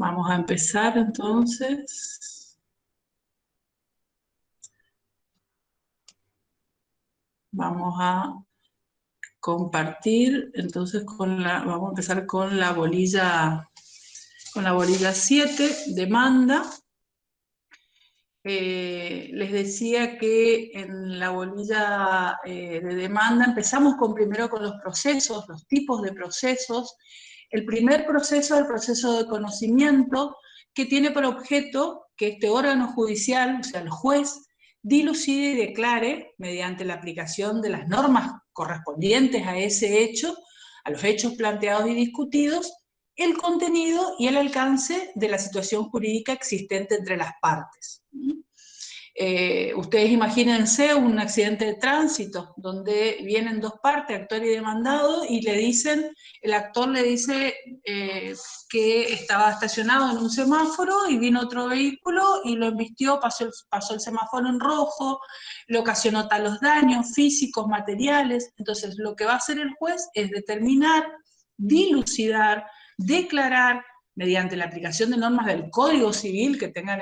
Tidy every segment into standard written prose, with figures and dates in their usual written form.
Vamos a empezar entonces. Vamos a compartir, entonces vamos a empezar con la bolilla 7, demanda. Les decía que en la bolilla de demanda empezamos primero con los procesos, los tipos de procesos. El primer proceso es el proceso de conocimiento, que tiene por objeto que este órgano judicial, o sea, el juez, dilucide y declare, mediante la aplicación de las normas correspondientes a ese hecho, a los hechos planteados y discutidos, el contenido y el alcance de la situación jurídica existente entre las partes. Ustedes imagínense un accidente de tránsito donde vienen dos partes, actor y demandado, y el actor le dice que estaba estacionado en un semáforo y vino otro vehículo y lo embistió, pasó el semáforo en rojo, le ocasionó talos daños físicos, materiales. Entonces lo que va a hacer el juez es determinar, dilucidar, declarar, mediante la aplicación de normas del Código Civil que tengan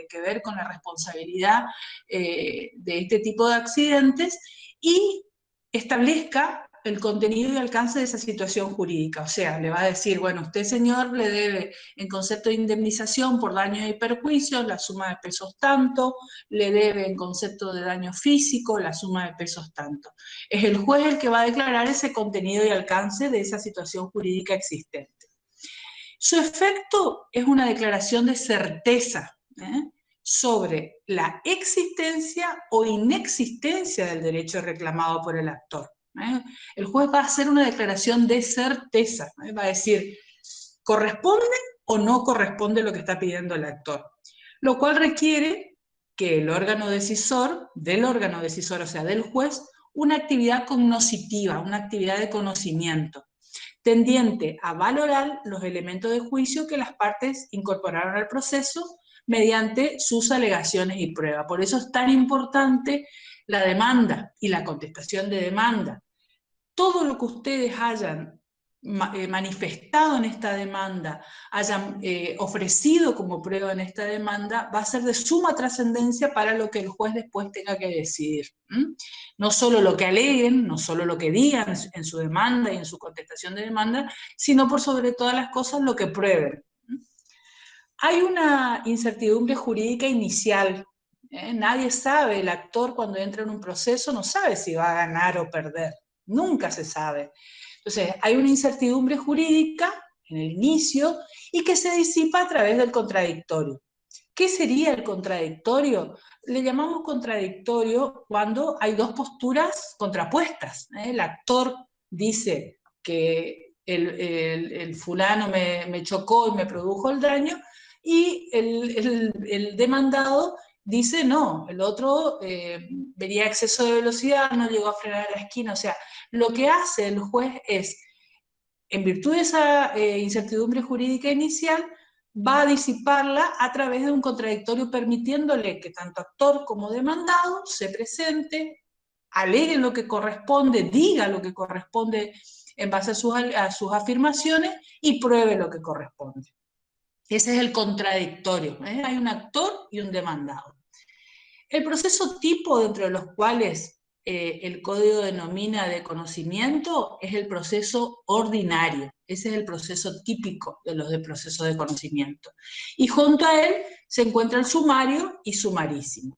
que ver con la responsabilidad de este tipo de accidentes, y establezca el contenido y alcance de esa situación jurídica. O sea, le va a decir, bueno, usted, señor, le debe, en concepto de indemnización por daños y perjuicios, la suma de pesos tanto, le debe en concepto de daño físico, la suma de pesos tanto. Es el juez el que va a declarar ese contenido y alcance de esa situación jurídica existente. Su efecto es una declaración de certeza sobre la existencia o inexistencia del derecho reclamado por el actor. El juez va a hacer una declaración de certeza, va a decir, ¿corresponde o no corresponde lo que está pidiendo el actor? Lo cual requiere que el órgano decisor, o sea, del juez, una actividad cognoscitiva, una actividad de conocimiento, tendiente a valorar los elementos de juicio que las partes incorporaron al proceso mediante sus alegaciones y pruebas. Por eso es tan importante la demanda y la contestación de demanda. Todo lo que ustedes hayan manifestado en esta demanda, hayan ofrecido como prueba en esta demanda, va a ser de suma trascendencia para lo que el juez después tenga que decidir. No solo lo que aleguen, no solo lo que digan en su demanda y en su contestación de demanda, sino por sobre todas las cosas lo que prueben. Hay una incertidumbre jurídica inicial. Nadie sabe, el actor cuando entra en un proceso no sabe si va a ganar o perder. Nunca se sabe. Entonces, hay una incertidumbre jurídica en el inicio y que se disipa a través del contradictorio. ¿Qué sería el contradictorio? Le llamamos contradictorio cuando hay dos posturas contrapuestas. El actor dice que el fulano me chocó y me produjo el daño, y el demandado dice no, el otro venía a exceso de velocidad, no llegó a frenar a la esquina. O sea, lo que hace el juez es, en virtud de esa incertidumbre jurídica inicial, va a disiparla a través de un contradictorio, permitiéndole que tanto actor como demandado se presente, alegue lo que corresponde, diga lo que corresponde en base a sus afirmaciones y pruebe lo que corresponde. Ese es el contradictorio. Hay un actor y un demandado. El proceso tipo, dentro de los cuales el código denomina de conocimiento, es el proceso ordinario. Ese es el proceso típico de los de proceso de conocimiento. Y junto a él se encuentra el sumario y sumarísimo.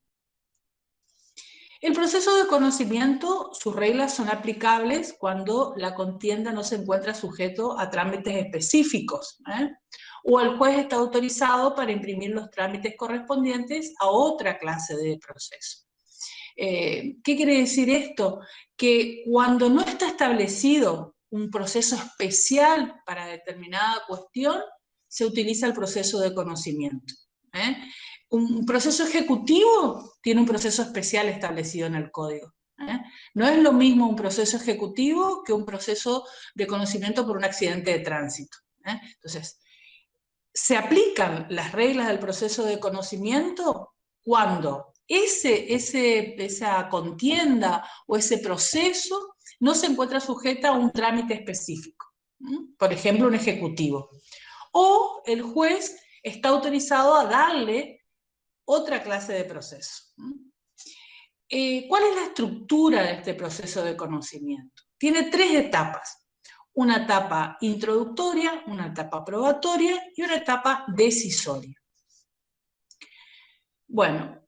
El proceso de conocimiento, sus reglas son aplicables cuando la contienda no se encuentra sujeto a trámites específicos, o el juez está autorizado para imprimir los trámites correspondientes a otra clase de proceso. ¿Qué quiere decir esto? Que cuando no está establecido un proceso especial para determinada cuestión, se utiliza el proceso de conocimiento. Un proceso ejecutivo tiene un proceso especial establecido en el código. No es lo mismo un proceso ejecutivo que un proceso de conocimiento por un accidente de tránsito. Entonces, se aplican las reglas del proceso de conocimiento cuando esa contienda o ese proceso no se encuentra sujeta a un trámite específico. Por ejemplo, un ejecutivo. O el juez está autorizado a darle otra clase de proceso. ¿Cuál es la estructura de este proceso de conocimiento? Tiene 3 etapas. Una etapa introductoria, una etapa probatoria y una etapa decisoria. Bueno,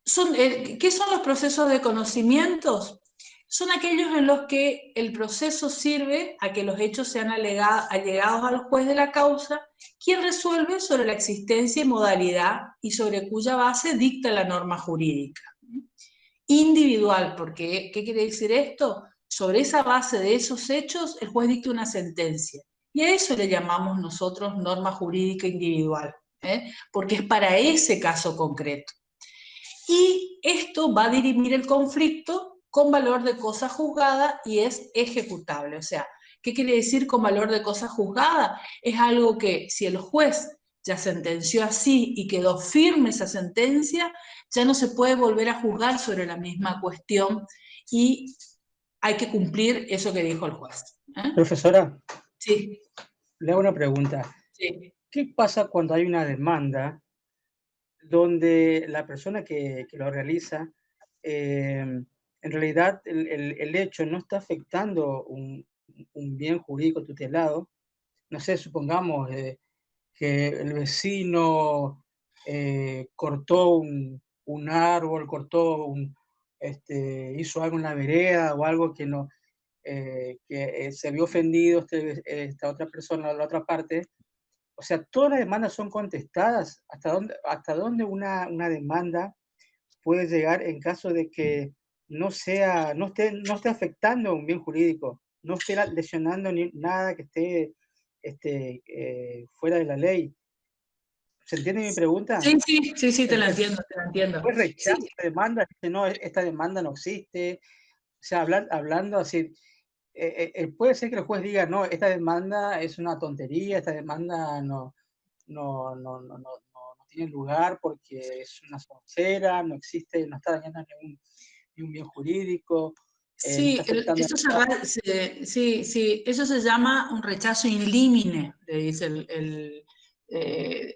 ¿qué son los procesos de conocimientos? Son aquellos en los que el proceso sirve a que los hechos sean allegados al juez de la causa, quien resuelve sobre la existencia y modalidad y sobre cuya base dicta la norma jurídica. Individual, porque ¿qué quiere decir esto? Sobre esa base de esos hechos, el juez dicta una sentencia. Y a eso le llamamos nosotros norma jurídica individual, porque es para ese caso concreto. Y esto va a dirimir el conflicto con valor de cosa juzgada y es ejecutable. O sea, ¿qué quiere decir con valor de cosa juzgada? Es algo que si el juez ya sentenció así y quedó firme esa sentencia, ya no se puede volver a juzgar sobre la misma cuestión y hay que cumplir eso que dijo el juez. Profesora, sí. Le hago una pregunta. Sí. ¿Qué pasa cuando hay una demanda donde la persona que lo realiza, en realidad el hecho no está afectando un bien jurídico tutelado? No sé, supongamos que el vecino cortó un árbol, hizo algo en la vereda o algo que no, se vio ofendido esta otra persona, la otra parte. O sea, todas las demandas son contestadas. ¿Hasta dónde una demanda puede llegar en caso de que no esté afectando un bien jurídico, no esté lesionando nada que esté fuera de la ley? ¿Se entiende mi pregunta? Sí, te la entiendo. Pues rechaza Sí. la demanda, dice, no, esta demanda no existe. O sea, hablando así, puede ser que el juez diga, no, esta demanda es una tontería, esta demanda no tiene lugar porque es una soncera, no existe, no está dañando ni un bien jurídico, no está Sí, afectando. eso se llama un rechazo in limine, le dice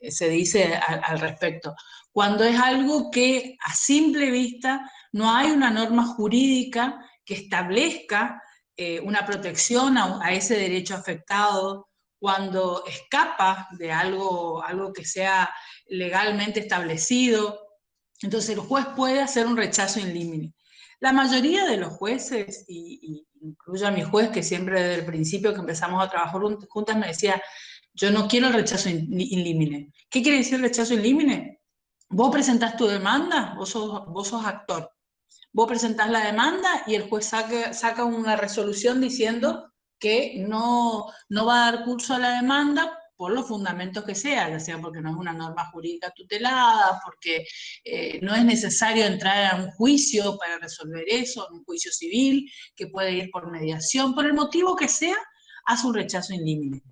se dice al respecto. Cuando es algo que a simple vista no hay una norma jurídica que establezca una protección a ese derecho afectado, cuando escapa de algo que sea legalmente establecido, entonces el juez puede hacer un rechazo in limine. La mayoría de los jueces, y incluyo a mi juez, que siempre desde el principio que empezamos a trabajar juntas me decía, yo no quiero el rechazo in limine. ¿Qué quiere decir rechazo in limine? Vos presentás tu demanda, vos sos actor. Vos presentás la demanda y el juez saca una resolución diciendo que no va a dar curso a la demanda por los fundamentos que sea, ya sea porque no es una norma jurídica tutelada, porque no es necesario entrar a un juicio para resolver eso, un juicio civil, que puede ir por mediación, por el motivo que sea, hace un rechazo in limine.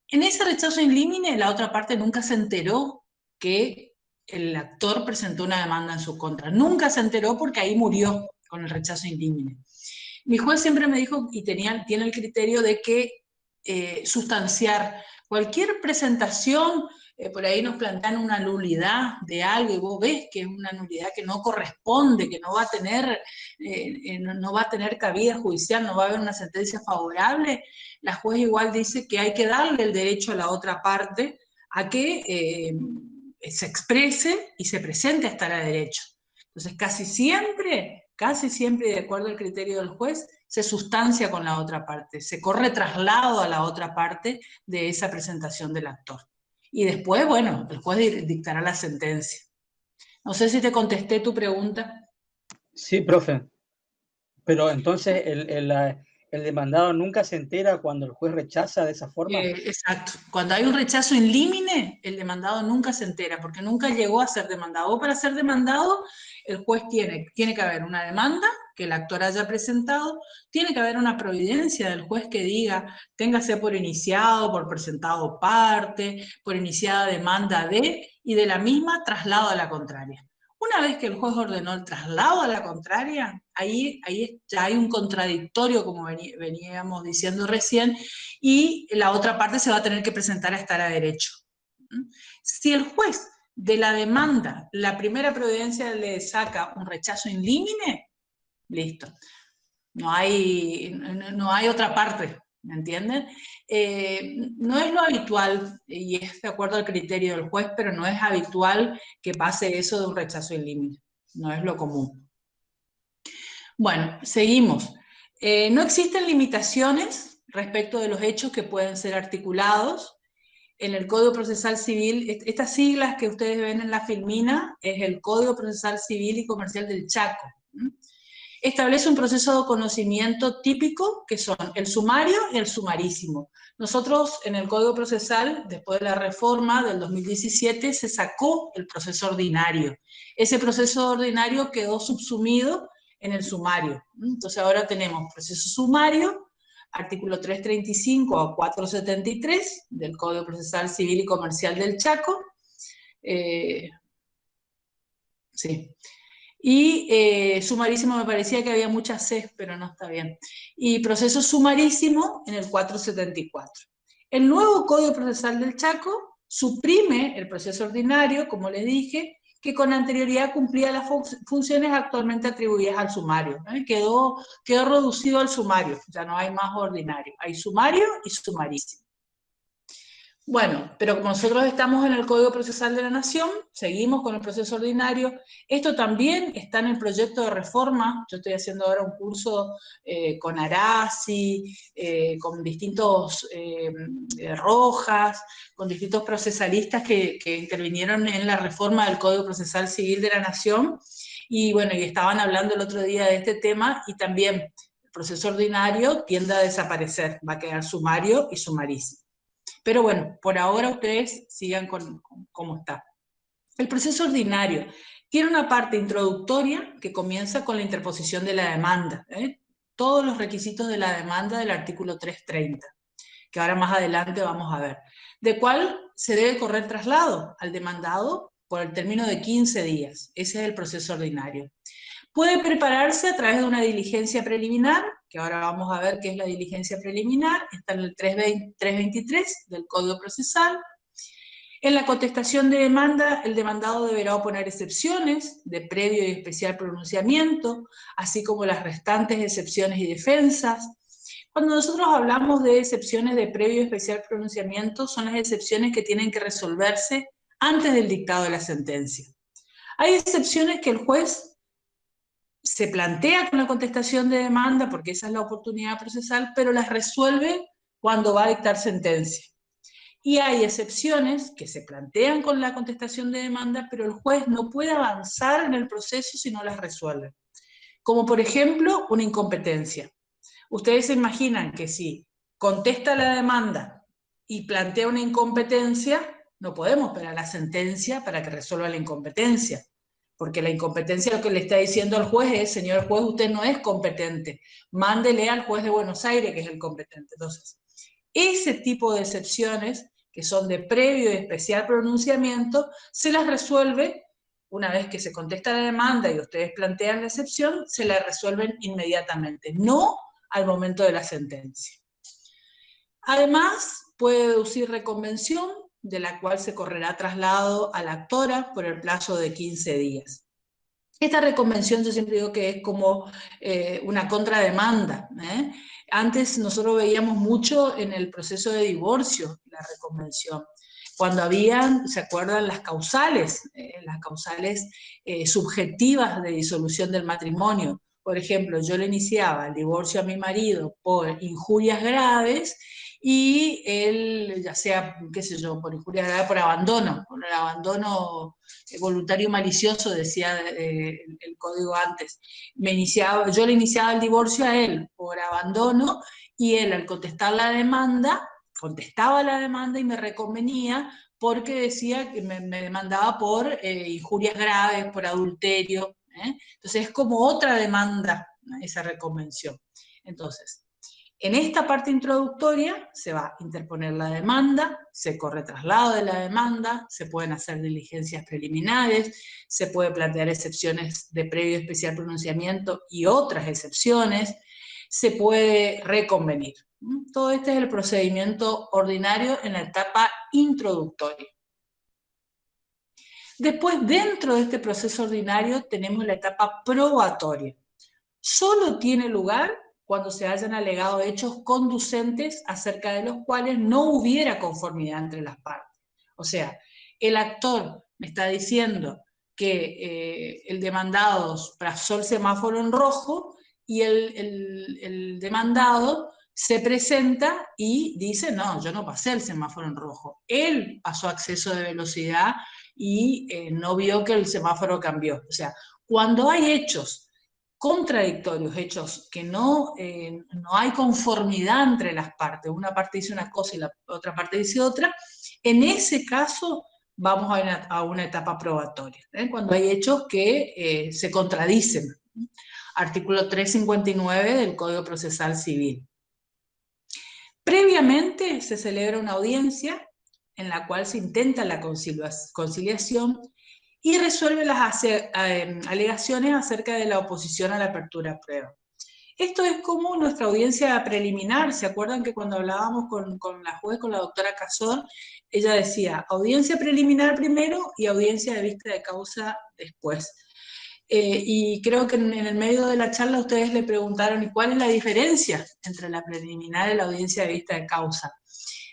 En ese rechazo in limine, la otra parte nunca se enteró que el actor presentó una demanda en su contra. Nunca se enteró porque ahí murió con el rechazo in limine. Mi juez siempre me dijo, y tiene el criterio de que sustanciar cualquier presentación, por ahí nos plantean una nulidad de algo y vos ves que es una nulidad que no corresponde, que no va a tener cabida judicial, no va a haber una sentencia favorable, la juez igual dice que hay que darle el derecho a la otra parte a que se exprese y se presente a estar a derecho. Entonces, casi siempre, de acuerdo al criterio del juez, se sustancia con la otra parte, se corre traslado a la otra parte de esa presentación del actor. Y después, bueno, el juez dictará la sentencia. No sé si te contesté tu pregunta. Sí, profe. Pero entonces el demandado nunca se entera cuando el juez rechaza de esa forma. Exacto. Cuando hay un rechazo in limine, el demandado nunca se entera, porque nunca llegó a ser demandado. O para ser demandado, el juez tiene que haber una demanda que el actor haya presentado, tiene que haber una providencia del juez que diga, téngase por iniciado, por presentado parte, por iniciada demanda de, y de la misma traslado a la contraria. Una vez que el juez ordenó el traslado a la contraria, ahí ya hay un contradictorio, como veníamos diciendo recién, y la otra parte se va a tener que presentar a estar a derecho. Si el juez de la demanda, la primera providencia le saca un rechazo in limine, listo. No hay otra parte, ¿me entienden? No es lo habitual, y es de acuerdo al criterio del juez, pero no es habitual que pase eso de un rechazo in limine. No es lo común. Bueno, seguimos. No existen limitaciones respecto de los hechos que pueden ser articulados. En el Código Procesal Civil, estas siglas que ustedes ven en la filmina, es el Código Procesal Civil y Comercial del Chaco. Establece un proceso de conocimiento típico, que son el sumario y el sumarísimo. Nosotros en el Código Procesal, después de la reforma del 2017, se sacó el proceso ordinario. Ese proceso ordinario quedó subsumido en el sumario. Entonces ahora tenemos proceso sumario, artículo 335 a 473 del Código Procesal Civil y Comercial del Chaco. Sí. Y sumarísimo me parecía que había muchas Cs, pero no está bien. Y proceso sumarísimo en el 474. El nuevo Código Procesal del Chaco suprime el proceso ordinario, como les dije, que con anterioridad cumplía las funciones actualmente atribuidas al sumario. Quedó reducido al sumario, ya no hay más ordinario. Hay sumario y sumarísimo. Bueno, pero como nosotros estamos en el Código Procesal de la Nación, seguimos con el proceso ordinario. Esto también está en el proyecto de reforma. Yo estoy haciendo ahora un curso con Arasi, con distintos Rojas, con distintos procesalistas que intervinieron en la reforma del Código Procesal Civil de la Nación. Y bueno, y estaban hablando el otro día de este tema, y también el proceso ordinario tiende a desaparecer, va a quedar sumario y sumarísimo. Pero bueno, por ahora ustedes sigan con cómo está. El proceso ordinario tiene una parte introductoria que comienza con la interposición de la demanda. Todos los requisitos de la demanda del artículo 330, que ahora más adelante vamos a ver. De cuál se debe correr traslado al demandado por el término de 15 días. Ese es el proceso ordinario. Puede prepararse a través de una diligencia preliminar, que ahora vamos a ver qué es la diligencia preliminar, está en el 323 del Código Procesal. En la contestación de demanda, el demandado deberá oponer excepciones de previo y especial pronunciamiento, así como las restantes excepciones y defensas. Cuando nosotros hablamos de excepciones de previo y especial pronunciamiento, son las excepciones que tienen que resolverse antes del dictado de la sentencia. Hay excepciones que el juez se plantea con la contestación de demanda, porque esa es la oportunidad procesal, pero las resuelve cuando va a dictar sentencia. Y hay excepciones que se plantean con la contestación de demanda, pero el juez no puede avanzar en el proceso si no las resuelve. Como por ejemplo, una incompetencia. Ustedes se imaginan que si contesta la demanda y plantea una incompetencia, no podemos esperar la sentencia para que resuelva la incompetencia. Porque la incompetencia lo que le está diciendo al juez es, señor juez, usted no es competente, mándele al juez de Buenos Aires que es el competente. Entonces, ese tipo de excepciones, que son de previo y especial pronunciamiento, se las resuelve una vez que se contesta la demanda y ustedes plantean la excepción, se la resuelven inmediatamente, no al momento de la sentencia. Además, puede deducir reconvención, de la cual se correrá traslado a la actora por el plazo de 15 días. Esta reconvención yo siempre digo que es como una contrademanda. Antes nosotros veíamos mucho en el proceso de divorcio la reconvención. Cuando habían, ¿se acuerdan? Las causales subjetivas de disolución del matrimonio. Por ejemplo, yo le iniciaba el divorcio a mi marido por injurias graves, y él, ya sea, qué sé yo, por injuria grave, por el abandono voluntario malicioso, decía el código antes. Yo le iniciaba el divorcio a él por abandono, y él al contestaba la demanda y me reconvenía porque decía que me demandaba por injurias graves, por adulterio. Entonces es como otra demanda, esa reconvención. Entonces, en esta parte introductoria se va a interponer la demanda, se corre traslado de la demanda, se pueden hacer diligencias preliminares, se puede plantear excepciones de previo especial pronunciamiento y otras excepciones, se puede reconvenir. Todo este es el procedimiento ordinario en la etapa introductoria. Después, dentro de este proceso ordinario, tenemos la etapa probatoria. Solo tiene lugar cuando se hayan alegado hechos conducentes acerca de los cuales no hubiera conformidad entre las partes. O sea, el actor me está diciendo que el demandado pasó el semáforo en rojo y el demandado se presenta y dice, no, yo no pasé el semáforo en rojo. Él pasó exceso de velocidad y no vio que el semáforo cambió. O sea, cuando hay hechos contradictorios, hechos que no hay conformidad entre las partes, una parte dice una cosa y la otra parte dice otra, en ese caso vamos a una etapa probatoria, cuando hay hechos que se contradicen. Artículo 359 del Código Procesal Civil. Previamente se celebra una audiencia en la cual se intenta la conciliación y resuelve las alegaciones acerca de la oposición a la apertura a prueba. Esto es como nuestra audiencia preliminar. ¿Se acuerdan que cuando hablábamos con la juez, con la doctora Cazor, ella decía audiencia preliminar primero y audiencia de vista de causa después? Y creo que en el medio de la charla ustedes le preguntaron, ¿y cuál es la diferencia entre la preliminar y la audiencia de vista de causa?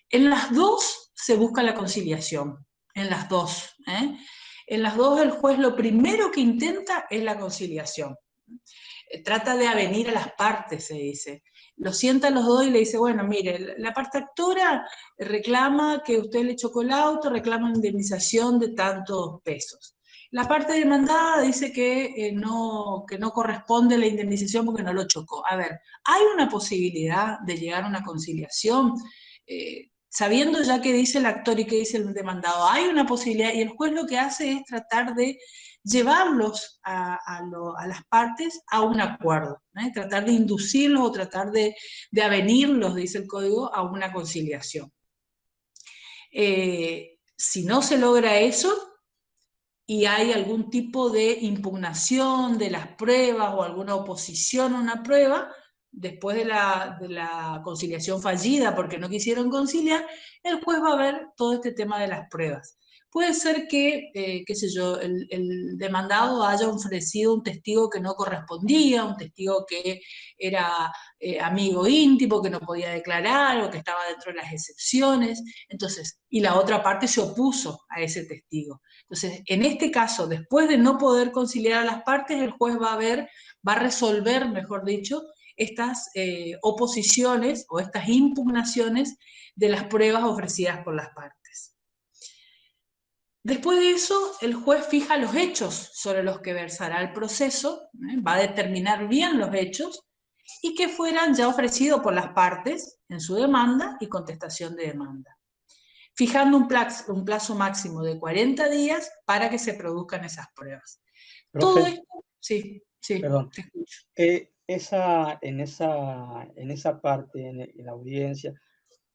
En las dos se busca la conciliación, en las dos. En las dos el juez lo primero que intenta es la conciliación. Trata de avenir a las partes, se dice. Lo sienta a los dos y le dice, bueno, mire, la parte actora reclama que usted le chocó el auto, reclama una indemnización de tantos pesos. La parte demandada dice que no corresponde la indemnización porque no lo chocó. A ver, ¿hay una posibilidad de llegar a una conciliación? Sabiendo ya qué dice el actor y qué dice el demandado, hay una posibilidad, y el juez lo que hace es tratar de llevarlos a las partes a un acuerdo, tratar de inducirlos o tratar de avenirlos, dice el código, a una conciliación. Si no se logra eso y hay algún tipo de impugnación de las pruebas o alguna oposición a una prueba, después de la conciliación fallida porque no quisieron conciliar, el juez va a ver todo este tema de las pruebas. Puede ser que, qué sé yo, el demandado haya ofrecido un testigo que no correspondía, un testigo que era amigo íntimo, que no podía declarar o que estaba dentro de las excepciones, entonces, y la otra parte se opuso a ese testigo. Entonces, en este caso, después de no poder conciliar a las partes, el juez va a resolver, mejor dicho, estas oposiciones o estas impugnaciones de las pruebas ofrecidas por las partes. Después de eso, el juez fija los hechos sobre los que versará el proceso, va a determinar bien los hechos y que fueran ya ofrecidos por las partes en su demanda y contestación de demanda, fijando un plazo máximo de 40 días para que se produzcan esas pruebas. Profe, Todo esto, sí, perdón, te escucho. en esa parte, en la audiencia,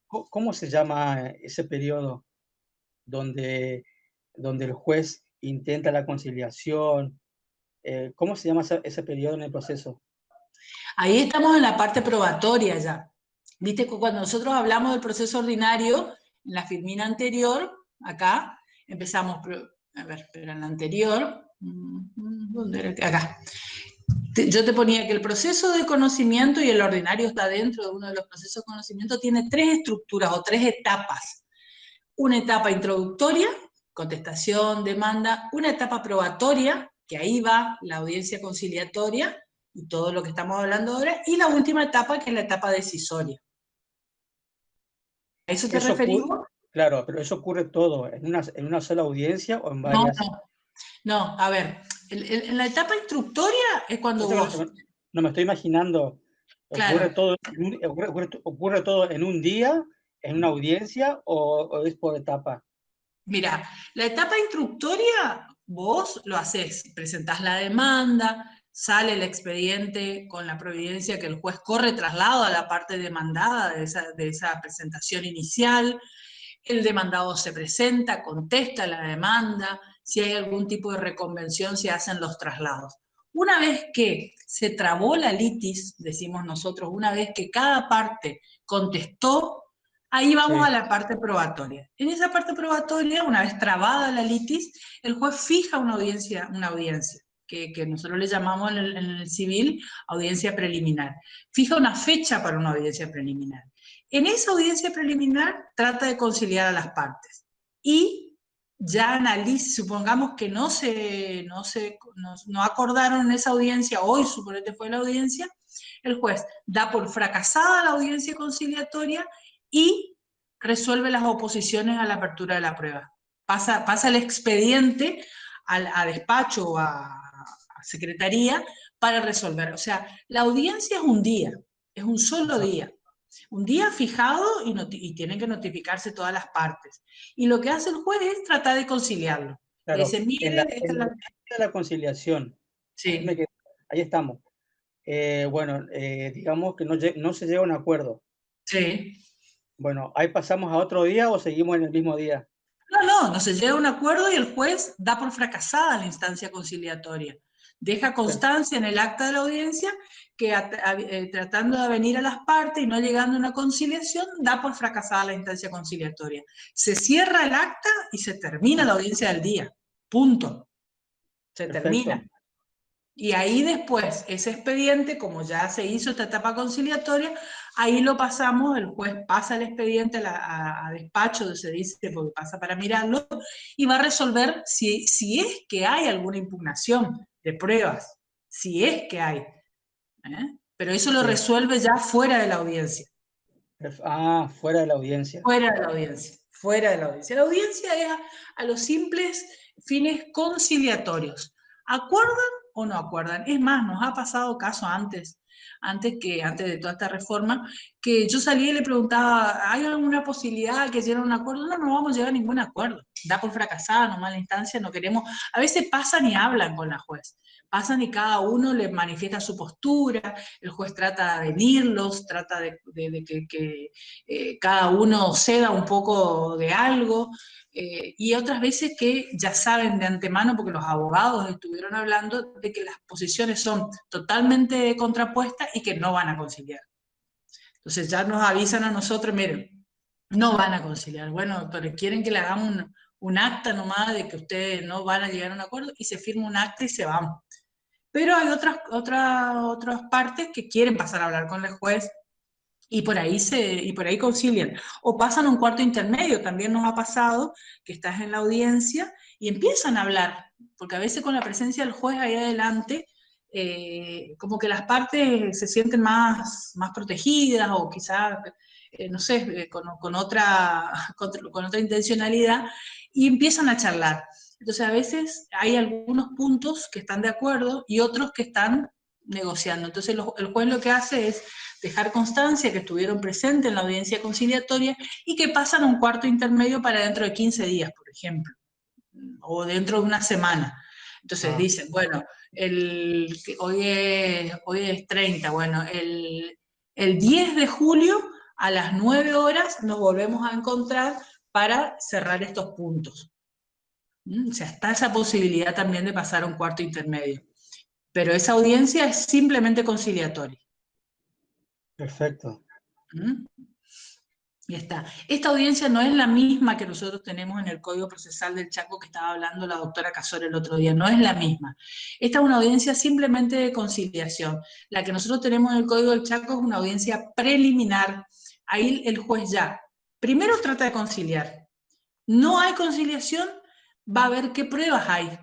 ¿cómo se llama ese periodo donde el juez intenta la conciliación? ¿Cómo se llama ese periodo en el proceso? Ahí estamos en la parte probatoria ya. Viste que cuando nosotros hablamos del proceso ordinario, en la firmina anterior, acá, empezamos, a ver, pero en la anterior, ¿dónde era? Acá. Yo te ponía que el proceso de conocimiento, y el ordinario está dentro de uno de los procesos de conocimiento, tiene tres estructuras o tres etapas. Una etapa introductoria, contestación, demanda, una etapa probatoria, que ahí va la audiencia conciliatoria y todo lo que estamos hablando ahora, y la última etapa, que es la etapa decisoria. ¿A eso te referís? Claro, pero eso ocurre todo en una sola audiencia o en varias. No, a ver, en la etapa instructoria es cuando vos... No me estoy imaginando, Claro. ¿ocurre todo en un día, en una audiencia o es por etapa? Mira, la etapa instructoria vos lo haces, presentás la demanda, sale el expediente con la providencia que el juez corre traslado a la parte demandada de esa presentación inicial, el demandado se presenta, contesta la demanda, si hay algún tipo de reconvención se hacen los traslados. Una vez que se trabó la litis, decimos nosotros, una vez que cada parte contestó, Ahí Sí, vamos a la parte probatoria. En esa parte probatoria, una vez trabada la litis, el juez fija una audiencia, que nosotros le llamamos en el civil audiencia preliminar. Fija una fecha para una audiencia preliminar. En esa audiencia preliminar trata de conciliar a las partes y ya analiza, supongamos que no acordaron en esa audiencia, hoy suponete fue la audiencia, el juez da por fracasada la audiencia conciliatoria y resuelve las oposiciones a la apertura de la prueba. Pasa el expediente a despacho o a secretaría para resolver. O sea, la audiencia es un día, es un solo exacto. día. Un día fijado y tienen que notificarse todas las partes. Y lo que hace el juez es tratar de conciliarlo. Le Claro, dice, miren, esta en es la la... audiencia de la conciliación, ahí, Sí, ahí estamos. Bueno, digamos que no se llega a un acuerdo. sí. Bueno, ahí pasamos a otro día o seguimos en el mismo día. No se llega a un acuerdo y el juez da por fracasada la instancia conciliatoria. Deja constancia en el acta de la audiencia que tratando de avenir a las partes y no llegando a una conciliación, da por fracasada la instancia conciliatoria. Se cierra el acta y se termina la audiencia del día. Punto. Se termina. Perfecto, Y ahí después, ese expediente, como ya se hizo esta etapa conciliatoria, ahí lo pasamos, el juez pasa el expediente a despacho, se dice, porque pasa para mirarlo, y va a resolver si es que hay alguna impugnación de pruebas, si es que hay. Pero eso lo sí. resuelve ya fuera de la audiencia, Fuera de la audiencia. fuera de la audiencia, fuera de la audiencia. La audiencia es a los simples fines conciliatorios. ¿Acuerdan o no acuerdan? Es más, nos ha pasado caso antes de toda esta reforma, que yo salí y le preguntaba, ¿hay alguna posibilidad que lleguen a un acuerdo? No vamos a llegar a ningún acuerdo. Da por fracasada nomás la instancia, no queremos. A veces pasan y hablan con la juez. Pasan y cada uno le manifiesta su postura, el juez trata de venirlos, trata de que cada uno ceda un poco de algo, y otras veces que ya saben de antemano, porque los abogados estuvieron hablando de que las posiciones son totalmente contrapuestas y que no van a conciliar. Entonces ya nos avisan a nosotros, miren, no van a conciliar. Bueno, doctores, quieren que le hagamos un acta nomás de que ustedes no van a llegar a un acuerdo y se firma un acta y se van. Pero hay otras partes que quieren pasar a hablar con el juez y por ahí concilian. O pasan a un cuarto intermedio, también nos ha pasado que estás en la audiencia y empiezan a hablar, porque a veces con la presencia del juez ahí adelante, como que las partes se sienten más protegidas o quizás, no sé, con otra intencionalidad y empiezan a charlar. Entonces a veces hay algunos puntos que están de acuerdo y otros que están negociando. Entonces el juez lo que hace es dejar constancia que estuvieron presentes en la audiencia conciliatoria y que pasan a un cuarto intermedio para dentro de 15 días, por ejemplo, o dentro de una semana. Entonces Ah, dicen, bueno, hoy es 30, bueno, el 10 de julio a las 9 horas nos volvemos a encontrar para cerrar estos puntos. O sea, está esa posibilidad también de pasar a un cuarto intermedio. Pero esa audiencia es simplemente conciliatoria. perfecto. ¿Mm? Ya está. Esta audiencia no es la misma que nosotros tenemos en el Código Procesal del Chaco que estaba hablando la doctora Casor el otro día, no es la misma. Esta es una audiencia simplemente de conciliación. La que nosotros tenemos en el Código del Chaco es una audiencia preliminar. Ahí el juez ya, primero trata de conciliar. No hay conciliación, va a ver qué pruebas hay.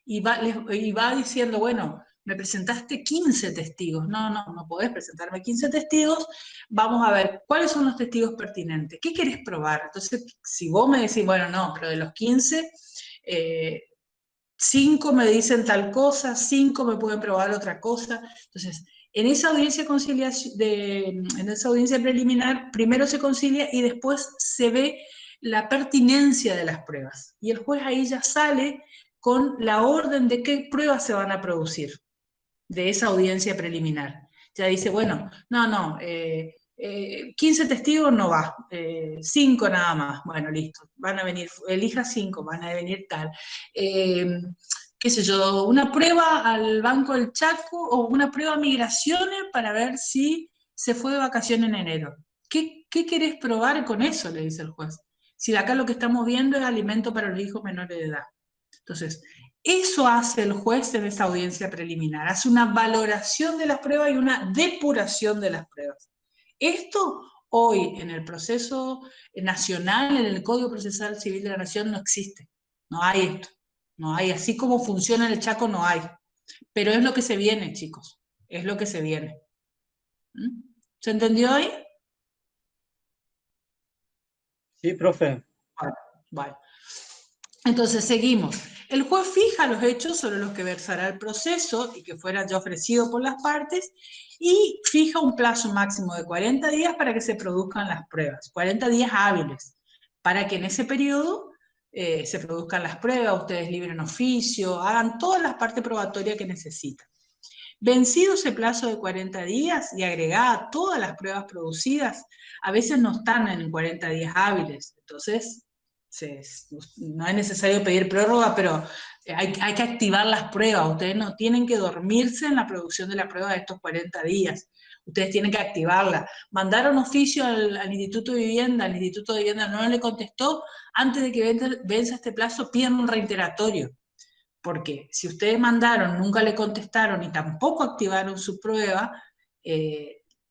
Y va diciendo, bueno, me presentaste 15 testigos. No podés presentarme 15 testigos. Vamos a ver cuáles son los testigos pertinentes. ¿Qué querés probar? Entonces, si vos me decís, bueno, no, pero de los 15, 5 me dicen tal cosa, 5 me pueden probar otra cosa. Entonces, en esa audiencia en esa audiencia preliminar, primero se concilia y después se ve la pertinencia de las pruebas. Y el juez ahí ya sale con la orden de qué pruebas se van a producir de esa audiencia preliminar. Ya dice, bueno, no, 15 testigos no va, 5 nada más, bueno, listo, van a venir, elija 5, van a venir tal. Qué sé yo, una prueba al Banco del Chaco o una prueba a migraciones para ver si se fue de vacaciones en enero. ¿Qué querés probar con eso?, le dice el juez. Si acá lo que estamos viendo es alimento para los hijos menores de edad. Entonces, eso hace el juez en esa audiencia preliminar, hace una valoración de las pruebas y una depuración de las pruebas. Esto hoy en el proceso nacional, en el Código Procesal Civil de la Nación, no existe. No hay esto. No hay, así como funciona en el Chaco, no hay. Pero es lo que se viene, chicos. Es lo que se viene. ¿Se entendió ahí? Sí, profe. Vale. Entonces seguimos. El juez fija los hechos sobre los que versará el proceso y que fuera ya ofrecido por las partes y fija un plazo máximo de 40 días para que se produzcan las pruebas, 40 días hábiles, para que en ese periodo se produzcan las pruebas, ustedes libren oficio, hagan todas las partes probatorias que necesitan. Vencido ese plazo de 40 días y agregada todas las pruebas producidas, a veces no están en 40 días hábiles, entonces no es necesario pedir prórroga, pero hay que activar las pruebas. Ustedes no tienen que dormirse en la producción de la prueba de estos 40 días. Ustedes tienen que activarla. Mandaron oficio al Instituto de Vivienda, el Instituto de Vivienda no le contestó, antes de que venza este plazo, piden un reiteratorio. Porque si ustedes mandaron, nunca le contestaron y tampoco activaron su prueba,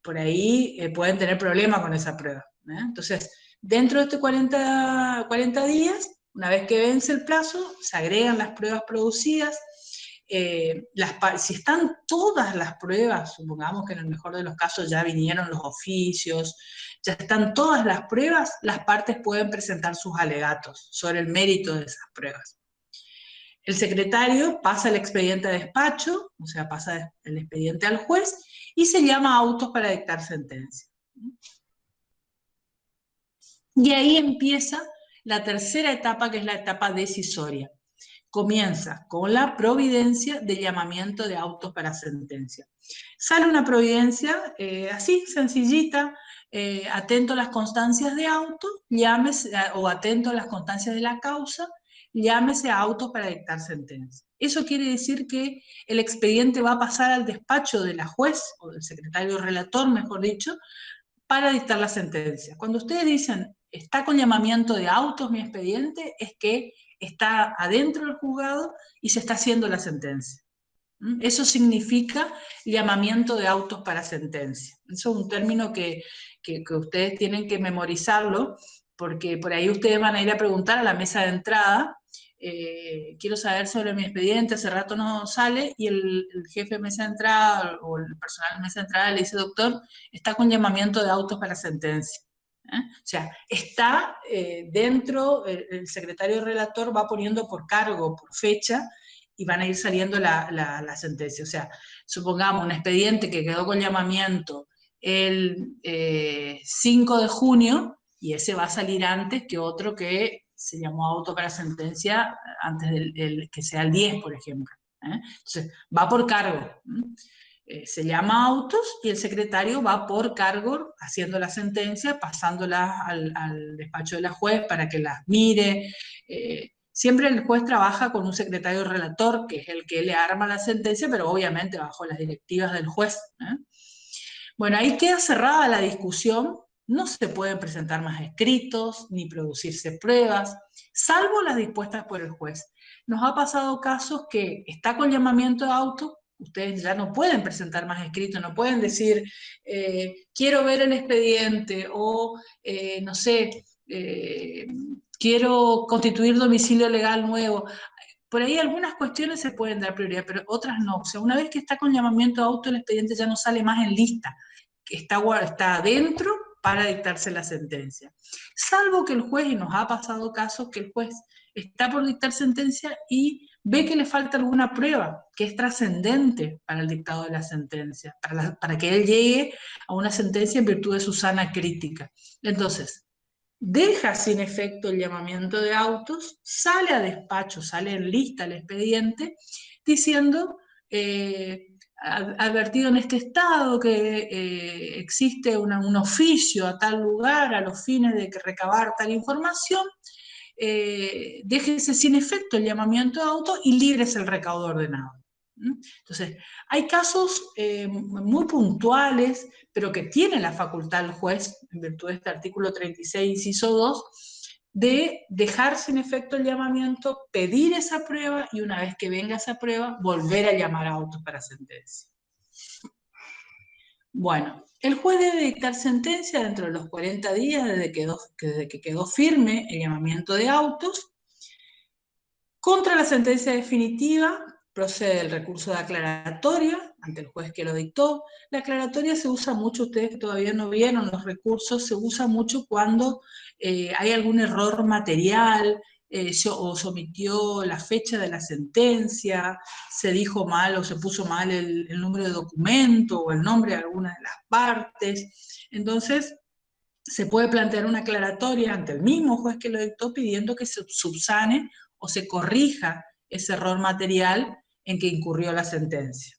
por ahí pueden tener problemas con esa prueba. Entonces, dentro de estos 40 días, una vez que vence el plazo, se agregan las pruebas producidas. Si están todas las pruebas, supongamos que en el mejor de los casos ya vinieron los oficios, ya están todas las pruebas, las partes pueden presentar sus alegatos sobre el mérito de esas pruebas. El secretario pasa el expediente a despacho, o sea, pasa el expediente al juez, y se llama a autos para dictar sentencia. Y ahí empieza la tercera etapa, que es la etapa decisoria. Comienza con la providencia de llamamiento de autos para sentencia. Sale una providencia así, sencillita, atento a las constancias de auto, llámese, o atento a las constancias de la causa, llámese a autos para dictar sentencia. Eso quiere decir que el expediente va a pasar al despacho de la juez, o del secretario relator, mejor dicho, para dictar la sentencia. Cuando ustedes dicen, está con llamamiento de autos mi expediente, es que está adentro del juzgado y se está haciendo la sentencia. Eso significa llamamiento de autos para sentencia. Eso es un término que ustedes tienen que memorizarlo, porque por ahí ustedes van a ir a preguntar a la mesa de entrada, quiero saber sobre mi expediente, hace rato no sale, y el jefe de mesa de entrada o el personal de mesa de entrada le dice, doctor, está con llamamiento de autos para sentencia. O sea, está dentro, el secretario relator va poniendo por cargo, por fecha, y van a ir saliendo la sentencia. O sea, supongamos un expediente que quedó con llamamiento el 5 de junio, y ese va a salir antes que otro que se llamó auto para sentencia antes del que sea el 10, por ejemplo. Entonces, va por cargo. Se llama autos y el secretario va por cargo haciendo la sentencia, pasándola al despacho de la juez para que las mire. Siempre el juez trabaja con un secretario relator, que es el que le arma la sentencia, pero obviamente bajo las directivas del juez. Bueno, ahí queda cerrada la discusión. No se pueden presentar más escritos, ni producirse pruebas, salvo las dispuestas por el juez. Nos ha pasado casos que está con llamamiento de auto, ustedes ya no pueden presentar más escritos, no pueden decir, quiero ver el expediente, o no sé, quiero constituir domicilio legal nuevo. Por ahí algunas cuestiones se pueden dar prioridad, pero otras no. O sea, una vez que está con llamamiento de auto, el expediente ya no sale más en lista, está adentro para dictarse la sentencia. Salvo que el juez, y nos ha pasado casos que el juez está por dictar sentencia y ve que le falta alguna prueba que es trascendente para el dictado de la sentencia, para que él llegue a una sentencia en virtud de su sana crítica. Entonces, deja sin efecto el llamamiento de autos, sale a despacho, sale en lista el expediente, diciendo, advertido en este estado que existe un oficio a tal lugar a los fines de recabar tal información, déjese sin efecto el llamamiento de auto y líbrese el recaudo ordenado. Entonces, hay casos muy puntuales, pero que tiene la facultad el juez, en virtud de este artículo 36, inciso 2, de dejar sin efecto el llamamiento, pedir esa prueba y una vez que venga esa prueba, volver a llamar a autos para sentencia. Bueno, el juez debe dictar sentencia dentro de los 40 días desde que quedó firme el llamamiento de autos. Contra la sentencia definitiva procede el recurso de aclaratoria ante el juez que lo dictó. La aclaratoria se usa mucho, ustedes que todavía no vieron los recursos, se usa mucho cuando hay algún error material, o se omitió la fecha de la sentencia, se dijo mal o se puso mal el número de documento o el nombre de alguna de las partes. Entonces, se puede plantear una aclaratoria ante el mismo juez que lo dictó pidiendo que se subsane o se corrija ese error material en que incurrió la sentencia.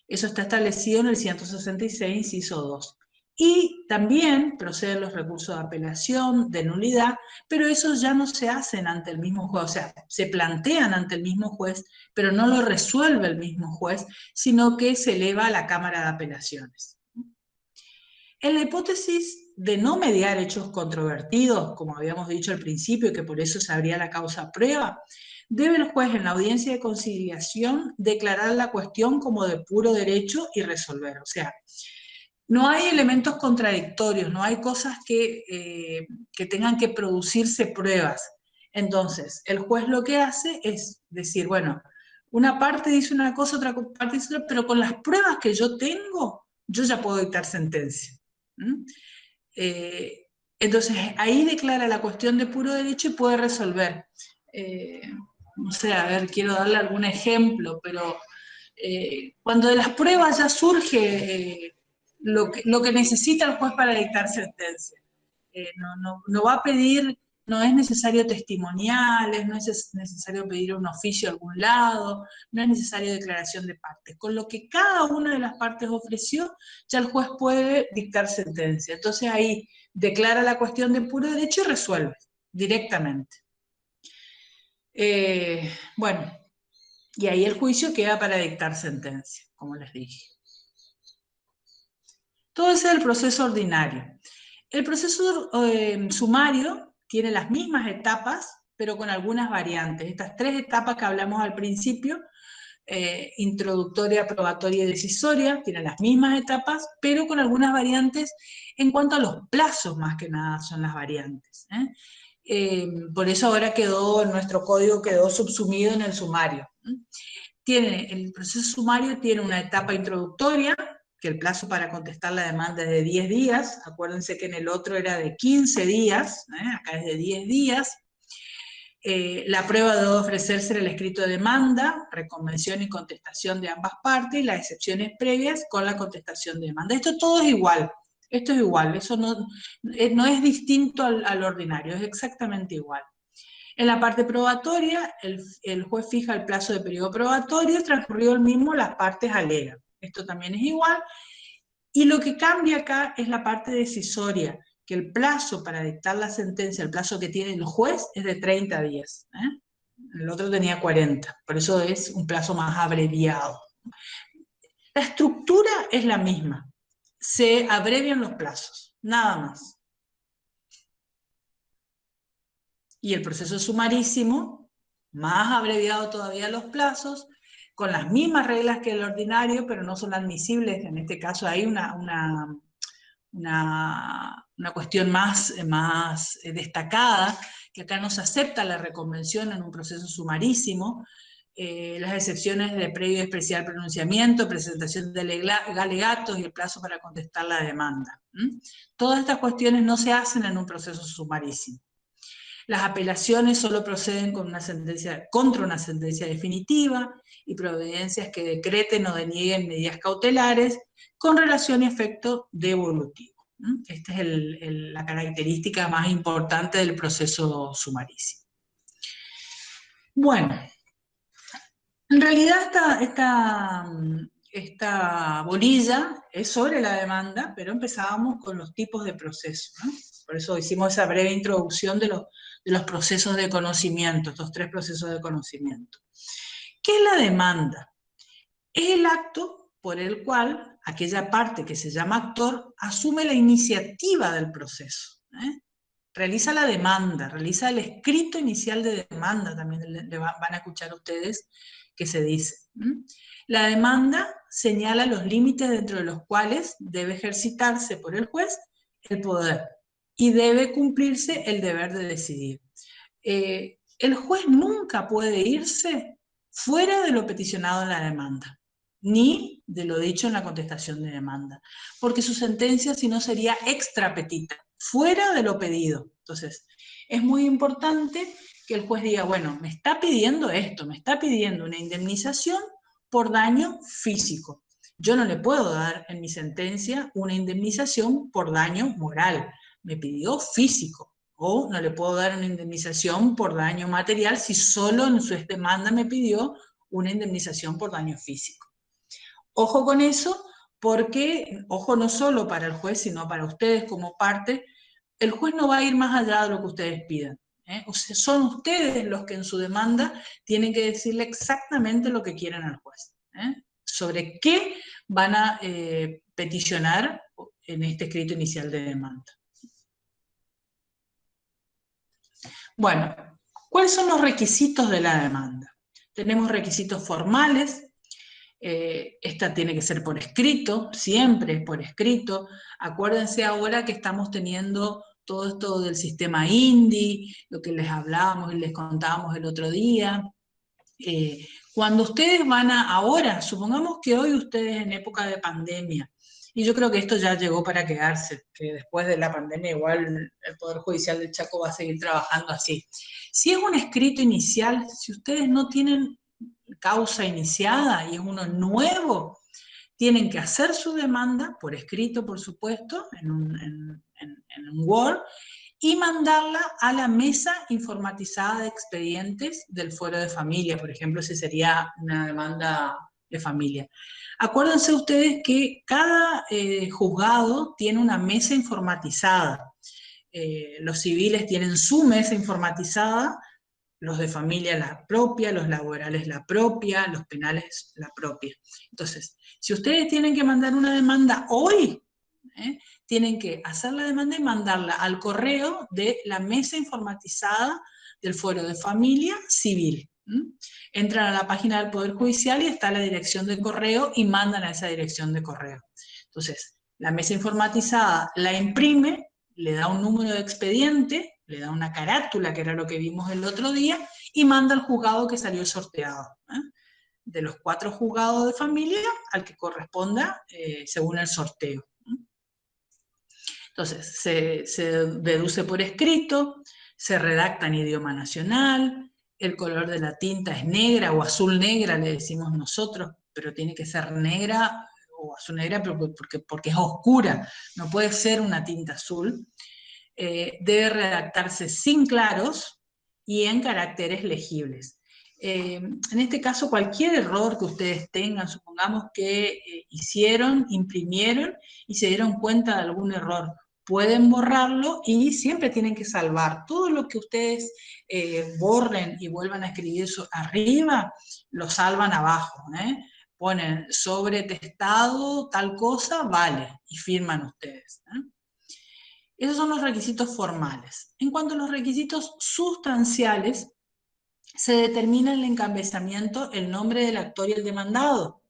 Eso está establecido en el 166, inciso 2. Y también proceden los recursos de apelación, de nulidad, pero esos ya no se hacen ante el mismo juez, o sea, se plantean ante el mismo juez, pero no lo resuelve el mismo juez, sino que se eleva a la Cámara de Apelaciones. En la hipótesis de no mediar hechos controvertidos, como habíamos dicho al principio, y que por eso se abría la causa prueba, debe el juez en la audiencia de conciliación declarar la cuestión como de puro derecho y resolver. O sea, no hay elementos contradictorios, no hay cosas que tengan que producirse pruebas. Entonces, el juez lo que hace es decir, bueno, una parte dice una cosa, otra parte dice otra, pero con las pruebas que yo tengo, yo ya puedo dictar sentencia. Entonces, ahí declara la cuestión de puro derecho y puede resolver. No sé, a ver, quiero darle algún ejemplo, pero cuando de las pruebas ya surge lo que necesita el juez para dictar sentencia. No va a pedir, no es necesario testimoniales, no es necesario pedir un oficio a algún lado, no es necesario declaración de partes. Con lo que cada una de las partes ofreció, ya el juez puede dictar sentencia. Entonces ahí declara la cuestión de puro derecho y resuelve directamente. Bueno, y ahí el juicio queda para dictar sentencia, como les dije. Todo ese es el proceso ordinario. El proceso sumario tiene las mismas etapas, pero con algunas variantes. Estas tres etapas que hablamos al principio, introductoria, probatoria y decisoria, tienen las mismas etapas, pero con algunas variantes en cuanto a los plazos, más que nada son las variantes. Por eso ahora nuestro código quedó subsumido en el sumario. El proceso sumario tiene una etapa introductoria, que el plazo para contestar la demanda es de 10 días, acuérdense que en el otro era de 15 días, acá es de 10 días. La prueba debe ofrecerse en el escrito de demanda, reconvención y contestación de ambas partes, y las excepciones previas con la contestación de demanda. Esto todo es igual, eso no es distinto al ordinario, es exactamente igual. En la parte probatoria, el juez fija el plazo de periodo probatorio, transcurrido el mismo, las partes alegan. Esto también es igual. Y lo que cambia acá es la parte decisoria, que el plazo para dictar la sentencia, el plazo que tiene el juez, es de 30 días. El otro tenía 40, por eso es un plazo más abreviado. La estructura es la misma, se abrevian los plazos, nada más. Y el proceso sumarísimo, más abreviado todavía los plazos, con las mismas reglas que el ordinario, pero no son admisibles. En este caso hay una cuestión más destacada, que acá no se acepta la reconvención en un proceso sumarísimo, las excepciones de previo y especial pronunciamiento, presentación de alegatos y el plazo para contestar la demanda. Todas estas cuestiones no se hacen en un proceso sumarísimo. Las apelaciones solo proceden con contra una sentencia definitiva y providencias que decreten o denieguen medidas cautelares con relación y efecto devolutivo. Esta es la característica más importante del proceso sumarísimo. Bueno, en realidad esta bolilla es sobre la demanda, pero empezábamos con los tipos de proceso, ¿no? Por eso hicimos esa breve introducción de los procesos de conocimiento, estos tres procesos de conocimiento. ¿Qué es la demanda? Es el acto por el cual aquella parte que se llama actor asume la iniciativa del proceso. Realiza la demanda, realiza el escrito inicial de demanda, también van a escuchar ustedes que se dice. La demanda señala los límites dentro de los cuales debe ejercitarse por el juez el poder y debe cumplirse el deber de decidir. El juez nunca puede irse fuera de lo peticionado en la demanda, ni de lo dicho en la contestación de demanda, porque su sentencia si no sería extra petita, fuera de lo pedido. Entonces, es muy importante que el juez diga, bueno, me está pidiendo esto, me está pidiendo una indemnización por daño físico. Yo no le puedo dar en mi sentencia una indemnización por daño moral, me pidió físico. O no le puedo dar una indemnización por daño material si solo en su demanda me pidió una indemnización por daño físico. Ojo con eso, porque, ojo no solo para el juez, sino para ustedes como parte, el juez no va a ir más allá de lo que ustedes pidan. O sea, son ustedes los que en su demanda tienen que decirle exactamente lo que quieren al juez. Sobre qué van a peticionar en este escrito inicial de demanda. Bueno, ¿cuáles son los requisitos de la demanda? Tenemos requisitos formales. Esta tiene que ser por escrito, siempre por escrito. Acuérdense ahora que estamos teniendo todo esto del sistema INDI, lo que les hablábamos y les contábamos el otro día. Cuando ustedes van ahora, supongamos que hoy ustedes en época de pandemia, y yo creo que esto ya llegó para quedarse, que después de la pandemia igual el Poder Judicial del Chaco va a seguir trabajando así. Si es un escrito inicial, si ustedes no tienen causa iniciada y es uno nuevo, tienen que hacer su demanda, por escrito por supuesto, en un Word, y mandarla a la mesa informatizada de expedientes del fuero de familia, por ejemplo, si sería una demanda de familia. Acuérdense ustedes que cada juzgado tiene una mesa informatizada. Los civiles tienen su mesa informatizada, los de familia la propia, los laborales la propia, los penales la propia. Entonces, si ustedes tienen que mandar una demanda hoy, tienen que hacer la demanda y mandarla al correo de la mesa informatizada del fuero de familia civil. Entran a la página del Poder Judicial y está la dirección de correo y mandan a esa dirección de correo. Entonces, la mesa informatizada la imprime, le da un número de expediente, le da una carátula, que era lo que vimos el otro día, y manda al juzgado que salió sorteado. De los 4 juzgados de familia al que corresponda según el sorteo. Entonces, se deduce por escrito, se redacta en idioma nacional, el color de la tinta es negra o azul negra, le decimos nosotros, pero tiene que ser negra o azul negra porque es oscura, no puede ser una tinta azul. Debe redactarse sin claros y en caracteres legibles. En este caso, cualquier error que ustedes tengan, supongamos que hicieron, imprimieron y se dieron cuenta de algún error, pueden borrarlo y siempre tienen que salvar. Todo lo que ustedes borren y vuelvan a escribir arriba, lo salvan abajo. Ponen sobre testado tal cosa, vale, y firman ustedes. Esos son los requisitos formales. En cuanto a los requisitos sustanciales, se determina en el encabezamiento el nombre del actor y el demandado.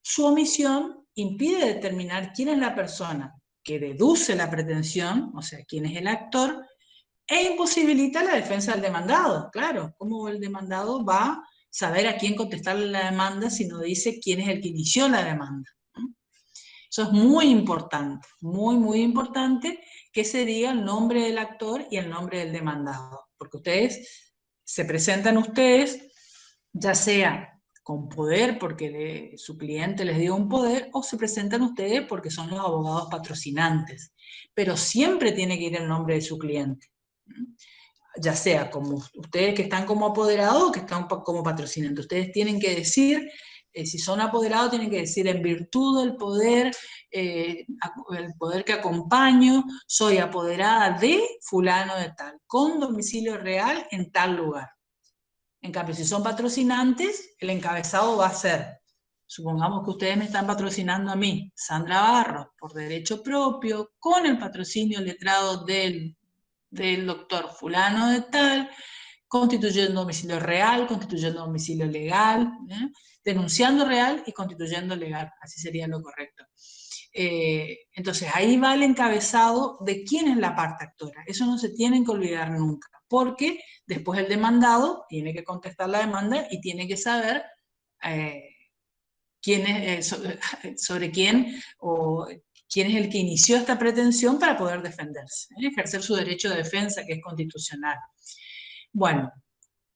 Su omisión impide determinar quién es la persona que deduce la pretensión, o sea, quién es el actor, e imposibilita la defensa del demandado. Claro, ¿cómo el demandado va a saber a quién contestarle la demanda si no dice quién es el que inició la demanda? Eso es muy importante, muy, muy importante que se diga el nombre del actor y el nombre del demandado, porque ustedes se presentan ustedes, ya sea con poder porque su cliente les dio un poder, o se presentan ustedes porque son los abogados patrocinantes, pero siempre tiene que ir el nombre de su cliente, ya sea como ustedes que están como apoderados o que están como patrocinantes. Ustedes tienen que decir, si son apoderados, tienen que decir en virtud del poder, el poder que acompaño, soy apoderada de fulano de tal, con domicilio real en tal lugar. En cambio, si son patrocinantes, el encabezado va a ser supongamos que ustedes me están patrocinando a mí, Sandra Barros, por derecho propio, con el patrocinio letrado del doctor fulano de tal, constituyendo domicilio real, constituyendo domicilio legal, denunciando real y constituyendo legal, así sería lo correcto. Entonces ahí va el encabezado de quién es la parte actora. Eso no se tiene que olvidar nunca, porque después el demandado tiene que contestar la demanda y tiene que saber quién es, sobre quién o quién es el que inició esta pretensión para poder defenderse, ejercer su derecho de defensa, que es constitucional. Bueno,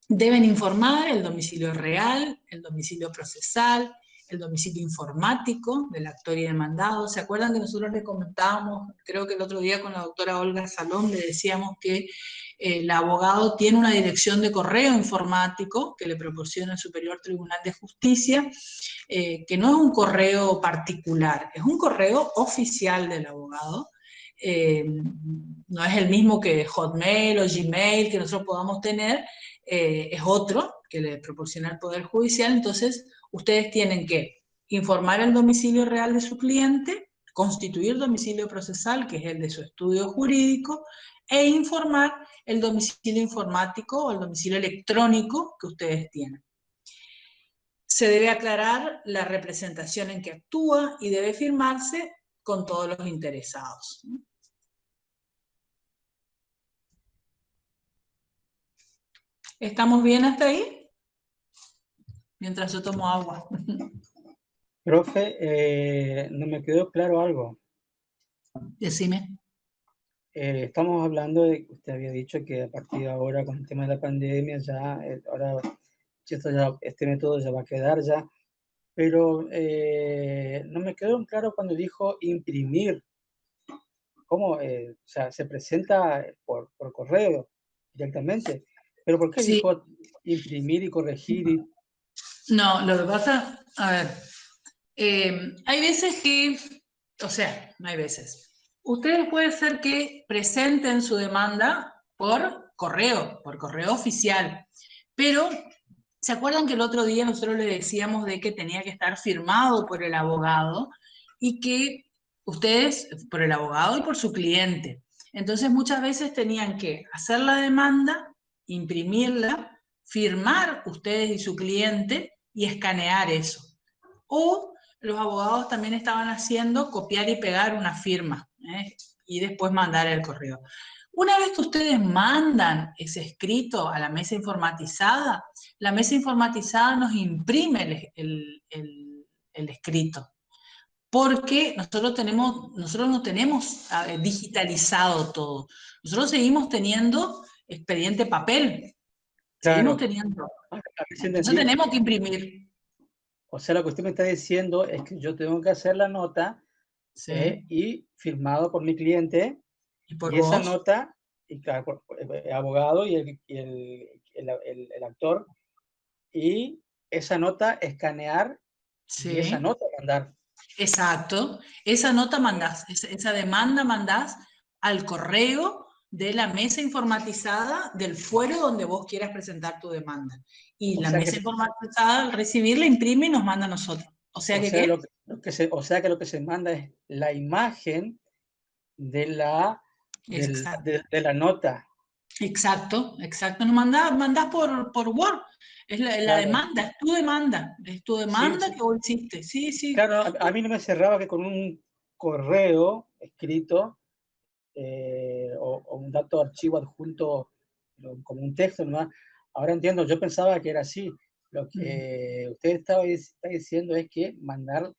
deben informar el domicilio real, el domicilio procesal, el domicilio informático del actor y demandado. ¿Se acuerdan que nosotros le comentábamos, creo que el otro día con la doctora Olga Salón, le decíamos que el abogado tiene una dirección de correo informático que le proporciona el Superior Tribunal de Justicia, que no es un correo particular, es un correo oficial del abogado. No es el mismo que Hotmail o Gmail que nosotros podamos tener, es otro que le proporciona el Poder Judicial. Entonces ustedes tienen que informar el domicilio real de su cliente, constituir domicilio procesal, que es el de su estudio jurídico, e informar el domicilio informático o el domicilio electrónico que ustedes tienen. Se debe aclarar la representación en que actúa y debe firmarse con todos los interesados. ¿Estamos bien hasta ahí? Mientras yo tomo agua. Profe, no me quedó claro algo. Decime. Estamos hablando de que usted había dicho que a partir de ahora, con el tema de la pandemia, ya, ahora este método ya va a quedar ya, pero no me quedó claro cuando dijo imprimir. ¿Cómo? O sea, se presenta por correo directamente, pero ¿por qué Sí. dijo imprimir y corregir? No, lo que pasa, a ver, hay veces que, o sea, no hay veces. Ustedes puede ser que presenten su demanda por correo oficial, pero ¿se acuerdan que el otro día nosotros le decíamos de que tenía que estar firmado por el abogado y que ustedes, por el abogado y por su cliente? Entonces muchas veces tenían que hacer la demanda, imprimirla, firmar ustedes y su cliente y escanear eso. O los abogados también estaban haciendo copiar y pegar una firma, y después mandar el correo. Una vez que ustedes mandan ese escrito a la mesa informatizada, la mesa informatizada nos imprime el escrito, porque nosotros no tenemos digitalizado todo. Nosotros seguimos teniendo expediente papel, seguimos Claro, teniendo. a ver si Entonces entendí. tenemos que imprimir. O sea, lo que usted me está diciendo es que yo tengo que hacer la nota Sí. y firmado por mi cliente, Y por y esa vos. nota, y claro, por el abogado y el actor, y esa nota escanear y esa Sí. nota mandar. Exacto. Esa nota mandás, esa demanda mandás al correo de la mesa informatizada del fuero donde vos quieras presentar tu demanda. Y O la sea que, mesa informatizada al recibirla imprime y nos manda a nosotros. O sea o que, sea, ¿qué? o sea que lo que se manda es la imagen de Exacto, de la nota. exacto. Nos mandás por Word. Es la Claro, demanda, es tu sí, demanda sí. que vos hiciste. Sí, sí. Claro, a mí no me cerraba que con un correo escrito o un dato archivo adjunto como un texto nomás. Ahora entiendo, yo pensaba que era así. Lo que usted está diciendo es que mandar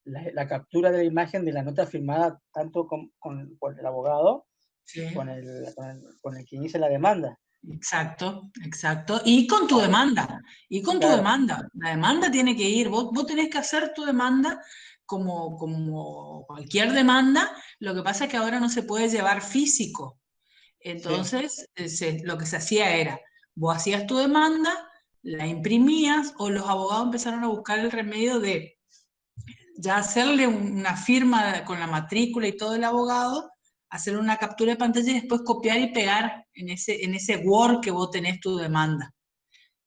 la captura de la imagen de la nota firmada tanto con el abogado, Sí. con el que inicia la demanda. Exacto. Y con tu Ah, demanda, claro, La demanda tiene que ir, vos tenés que hacer tu demanda como cualquier demanda, lo que pasa es que ahora no se puede llevar físico. sí. Entonces, lo que se hacía era, vos hacías tu demanda, la imprimías, o los abogados empezaron a buscar el remedio de ya hacerle una firma con la matrícula y todo el abogado, hacer una captura de pantalla y después copiar y pegar en ese Word que vos tenés tu demanda.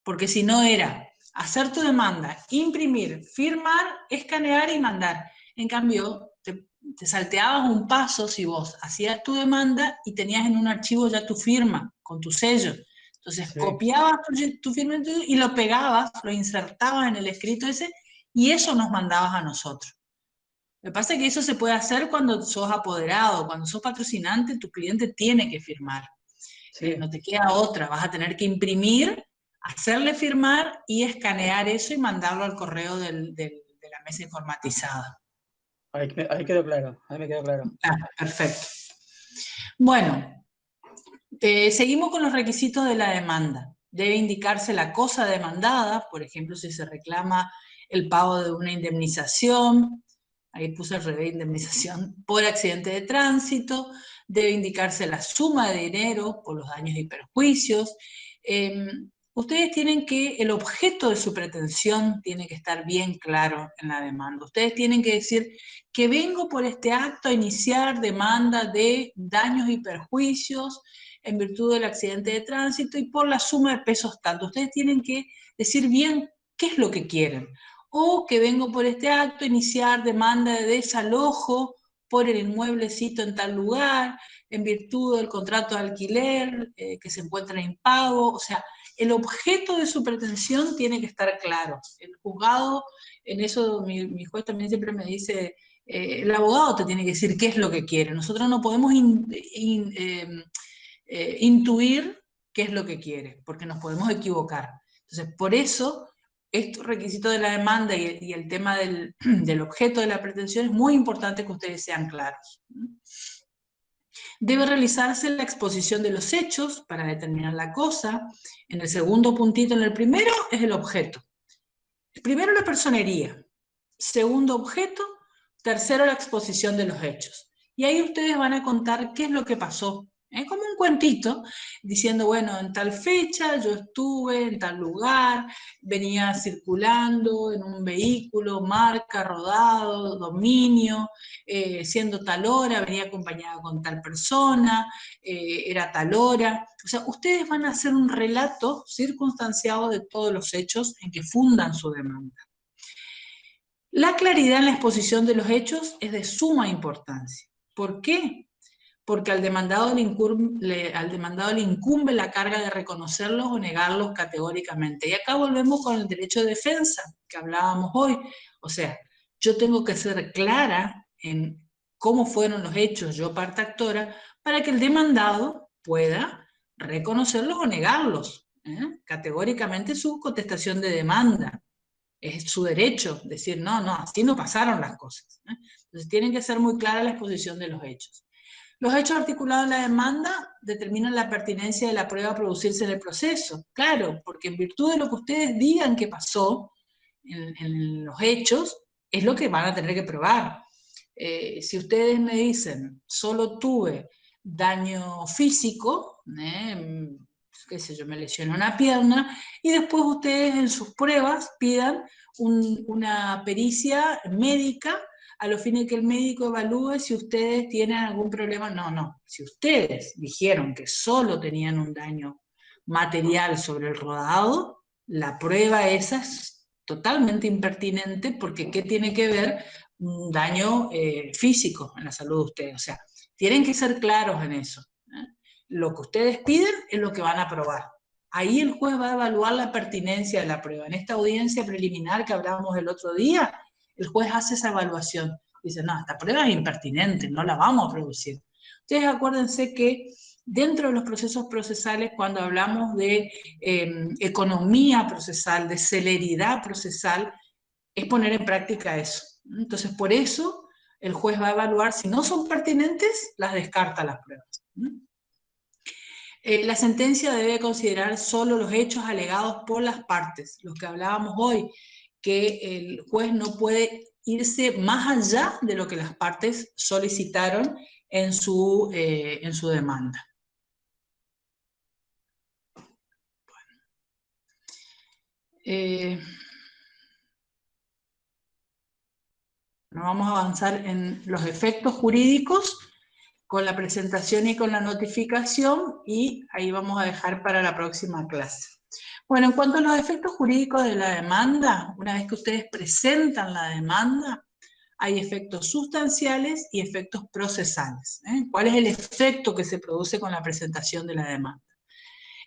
Porque si no era hacer tu demanda, imprimir, firmar, escanear y mandar. En cambio, te salteabas un paso si vos hacías tu demanda y tenías en un archivo ya tu firma, con tu sello. Entonces Sí. copiabas tu firma y lo pegabas, lo insertabas en el escrito ese, y eso nos mandabas a nosotros. Lo que pasa es que eso se puede hacer cuando sos apoderado, cuando sos patrocinante, tu cliente tiene que firmar. Sí. No te queda otra, vas a tener que imprimir, hacerle firmar y escanear eso y mandarlo al correo de la mesa informatizada. Ahí quedó claro, ahí me quedó claro. Ah, perfecto. Bueno, seguimos con los requisitos de la demanda. Debe indicarse la cosa demandada, por ejemplo, si se reclama el pago de una indemnización, ahí puse al revés, indemnización por accidente de tránsito, debe indicarse la suma de dinero por los daños y perjuicios. Ustedes tienen que, el objeto de su pretensión tiene que estar bien claro en la demanda. Ustedes tienen que decir que vengo por este acto a iniciar demanda de daños y perjuicios en virtud del accidente de tránsito y por la suma de pesos tanto. Ustedes tienen que decir bien qué es lo que quieren. O que vengo por este acto a iniciar demanda de desalojo por el inmueblecito en tal lugar, en virtud del contrato de alquiler que se encuentra impago. O sea, el objeto de su pretensión tiene que estar claro. El juzgado, en eso mi juez también siempre me dice, el abogado te tiene que decir qué es lo que quiere. Nosotros no podemos intuir qué es lo que quiere, porque nos podemos equivocar. Entonces, por eso, estos requisitos de la demanda y el tema del objeto de la pretensión es muy importante que ustedes sean claros. Debe realizarse la exposición de los hechos para determinar la cosa. En el segundo puntito, en el primero, es el objeto. El primero, la personería. Segundo, objeto. Tercero, la exposición de los hechos. Y ahí ustedes van a contar qué es lo que pasó. Como un cuentito, diciendo, bueno, en tal fecha yo estuve en tal lugar, venía circulando en un vehículo, marca, rodado, dominio, siendo tal hora, venía acompañada con tal persona, era tal hora. O sea, ustedes van a hacer un relato circunstanciado de todos los hechos en que fundan su demanda. La claridad en la exposición de los hechos es de suma importancia. ¿Por qué? Porque al demandado le incumbe la carga de reconocerlos o negarlos categóricamente. Y acá volvemos con el derecho de defensa que hablábamos hoy. O sea, yo tengo que ser clara en cómo fueron los hechos, yo parte actora, para que el demandado pueda reconocerlos o negarlos. Categóricamente su contestación de demanda. Es su derecho decir, no, así no pasaron las cosas. Entonces tienen que ser muy clara la exposición de los hechos. Los hechos articulados en la demanda determinan la pertinencia de la prueba a producirse en el proceso. Claro, porque en virtud de lo que ustedes digan que pasó en los hechos, es lo que van a tener que probar. Si ustedes me dicen, solo tuve daño físico, qué sé yo, me lesioné una pierna, y después ustedes en sus pruebas pidan una pericia médica a los fines de que el médico evalúe si ustedes tienen algún problema. No. Si ustedes dijeron que solo tenían un daño material sobre el rodado, la prueba esa es totalmente impertinente porque ¿qué tiene que ver un daño físico en la salud de ustedes? O sea, tienen que ser claros en eso. Lo que ustedes piden es lo que van a probar. Ahí el juez va a evaluar la pertinencia de la prueba. En esta audiencia preliminar que hablábamos el otro día, el juez hace esa evaluación. Dice, no, esta prueba es impertinente, no la vamos a producir. Ustedes acuérdense que dentro de los procesos procesales, cuando hablamos de economía procesal, de celeridad procesal, es poner en práctica eso. Entonces, por eso, el juez va a evaluar si no son pertinentes, las descarta las pruebas. La sentencia debe considerar solo los hechos alegados por las partes, los que hablábamos hoy, que el juez no puede irse más allá de lo que las partes solicitaron en su demanda. Vamos a avanzar en los efectos jurídicos con la presentación y con la notificación, y ahí vamos a dejar para la próxima clase. Bueno, en cuanto a los efectos jurídicos de la demanda, una vez que ustedes presentan la demanda, hay efectos sustanciales y efectos procesales. ¿Cuál es el efecto que se produce con la presentación de la demanda?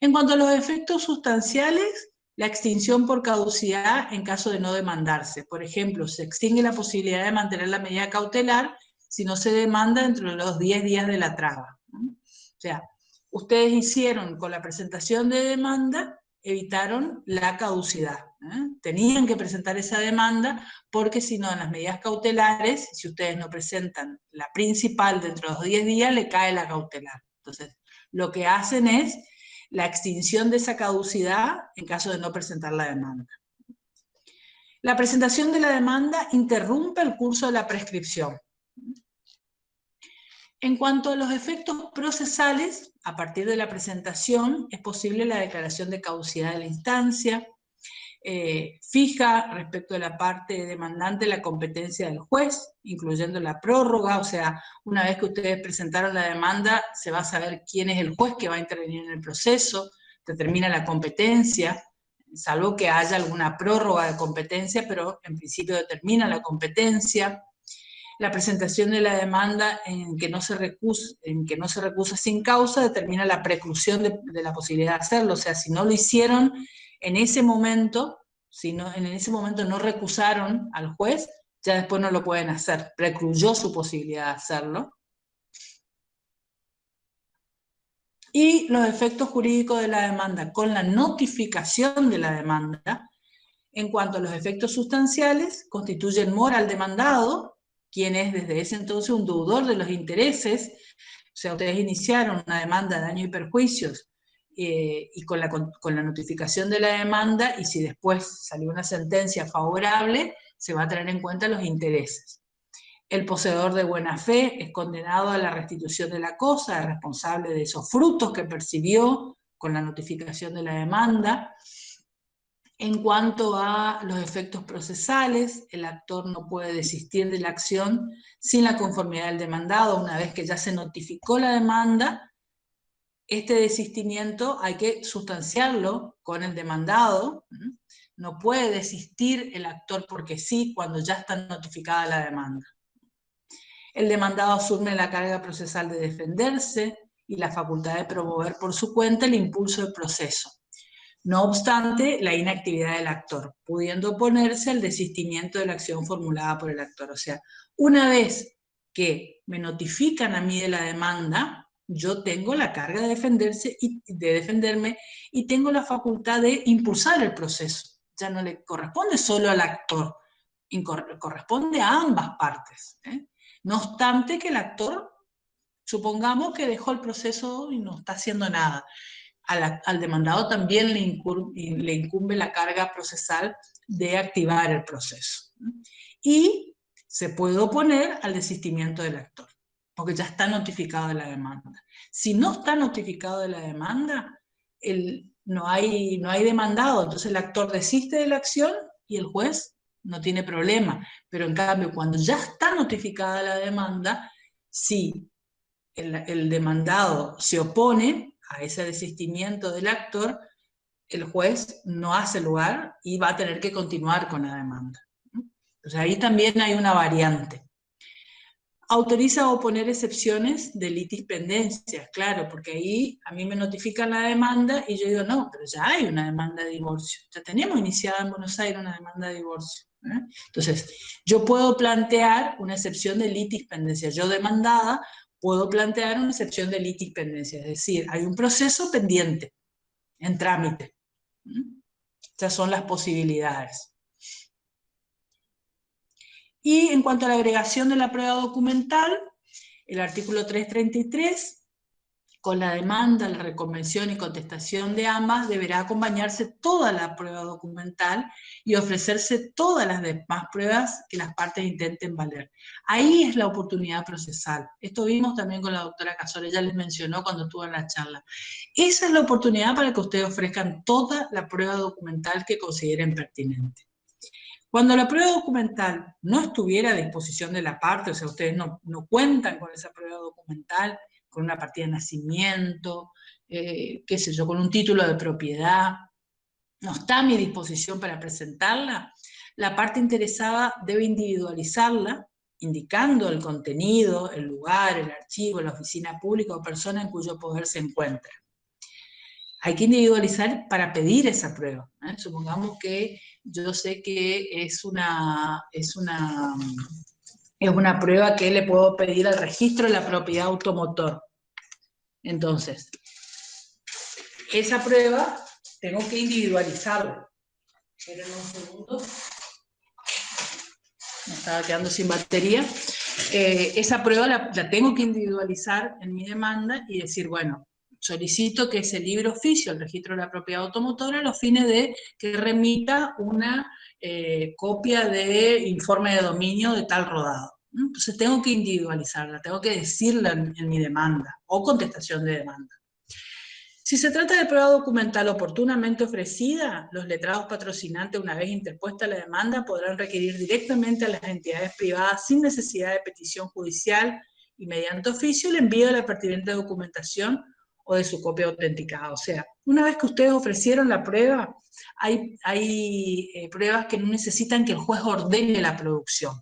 En cuanto a los efectos sustanciales, la extinción por caducidad en caso de no demandarse. Por ejemplo, se extingue la posibilidad de mantener la medida cautelar si no se demanda dentro de los 10 días de la traba. O sea, ustedes hicieron con la presentación de demanda, evitaron la caducidad. Tenían que presentar esa demanda porque si no, en las medidas cautelares, si ustedes no presentan la principal dentro de los 10 días, le cae la cautelar. Entonces, lo que hacen es la extinción de esa caducidad en caso de no presentar la demanda. La presentación de la demanda interrumpe el curso de la prescripción. En cuanto a los efectos procesales, a partir de la presentación es posible la declaración de caducidad de la instancia, fija respecto de la parte demandante la competencia del juez, incluyendo la prórroga, o sea, una vez que ustedes presentaron la demanda, se va a saber quién es el juez que va a intervenir en el proceso, determina la competencia, salvo que haya alguna prórroga de competencia, pero en principio determina la competencia. La presentación de la demanda en que no se recusa sin causa determina la preclusión de la posibilidad de hacerlo, o sea, si no lo hicieron en ese momento, si no, en ese momento no recusaron al juez, ya después no lo pueden hacer, precluyó su posibilidad de hacerlo. Y los efectos jurídicos de la demanda con la notificación de la demanda, en cuanto a los efectos sustanciales, constituyen mora al demandado, quien es desde ese entonces un deudor de los intereses. O sea, ustedes iniciaron una demanda de daño y perjuicios y con la notificación de la demanda, y si después salió una sentencia favorable, se va a tener en cuenta los intereses. El poseedor de buena fe es condenado a la restitución de la cosa, es responsable de esos frutos que percibió con la notificación de la demanda. En cuanto a los efectos procesales, el actor no puede desistir de la acción sin la conformidad del demandado. Una vez que ya se notificó la demanda, este desistimiento hay que sustanciarlo con el demandado. No puede desistir el actor porque sí, cuando ya está notificada la demanda. El demandado asume la carga procesal de defenderse y la facultad de promover por su cuenta el impulso del proceso. No obstante, la inactividad del actor, pudiendo oponerse al desistimiento de la acción formulada por el actor. O sea, una vez que me notifican a mí de la demanda, yo tengo la carga de defenderme y tengo la facultad de impulsar el proceso. Ya no le corresponde solo al actor, corresponde a ambas partes. No obstante que el actor, supongamos que dejó el proceso y no está haciendo nada. Al demandado también le incumbe la carga procesal de activar el proceso. Y se puede oponer al desistimiento del actor, porque ya está notificado de la demanda. Si no está notificado de la demanda, no hay demandado, entonces el actor desiste de la acción y el juez no tiene problema. Pero en cambio, cuando ya está notificada la demanda, si el demandado se opone a ese desistimiento del actor, el juez no hace lugar y va a tener que continuar con la demanda. Entonces ahí también hay una variante. Autoriza a oponer excepciones de litispendencia, claro, porque ahí a mí me notifican la demanda y yo digo, no, pero ya hay una demanda de divorcio, ya tenemos iniciada en Buenos Aires una demanda de divorcio. Entonces, yo puedo plantear una excepción de litispendencia, yo demandada puedo plantear una excepción de litispendencia, es decir, hay un proceso pendiente, en trámite. Estas son las posibilidades. Y en cuanto a la agregación de la prueba documental, el artículo 333, con la demanda, la reconvención y contestación de ambas, deberá acompañarse toda la prueba documental y ofrecerse todas las demás pruebas que las partes intenten valer. Ahí es la oportunidad procesal. Esto vimos también con la doctora Casole, ella les mencionó cuando estuvo en la charla. Esa es la oportunidad para que ustedes ofrezcan toda la prueba documental que consideren pertinente. Cuando la prueba documental no estuviera a disposición de la parte, o sea, ustedes no cuentan con esa prueba documental, con una partida de nacimiento, qué sé yo, con un título de propiedad, no está a mi disposición para presentarla, la parte interesada debe individualizarla, indicando el contenido, el lugar, el archivo, la oficina pública o persona en cuyo poder se encuentra. Hay que individualizar para pedir esa prueba, ¿eh? Supongamos que yo sé que es una prueba que le puedo pedir al registro de la propiedad automotor. Entonces, esa prueba tengo que individualizarla. Esperen un segundo. Me estaba quedando sin batería. Esa prueba la tengo que individualizar en mi demanda y decir, bueno, solicito que ese libre oficio, el registro de la propiedad automotora, a los fines de que remita una copia de informe de dominio de tal rodado. Entonces tengo que individualizarla, tengo que decirla en mi demanda o contestación de demanda. Si se trata de prueba documental oportunamente ofrecida, los letrados patrocinantes, una vez interpuesta la demanda, podrán requerir directamente a las entidades privadas, sin necesidad de petición judicial y mediante oficio, el envío de la pertinente documentación o de su copia autenticada. O sea, una vez que ustedes ofrecieron la prueba, hay pruebas que no necesitan que el juez ordene la producción.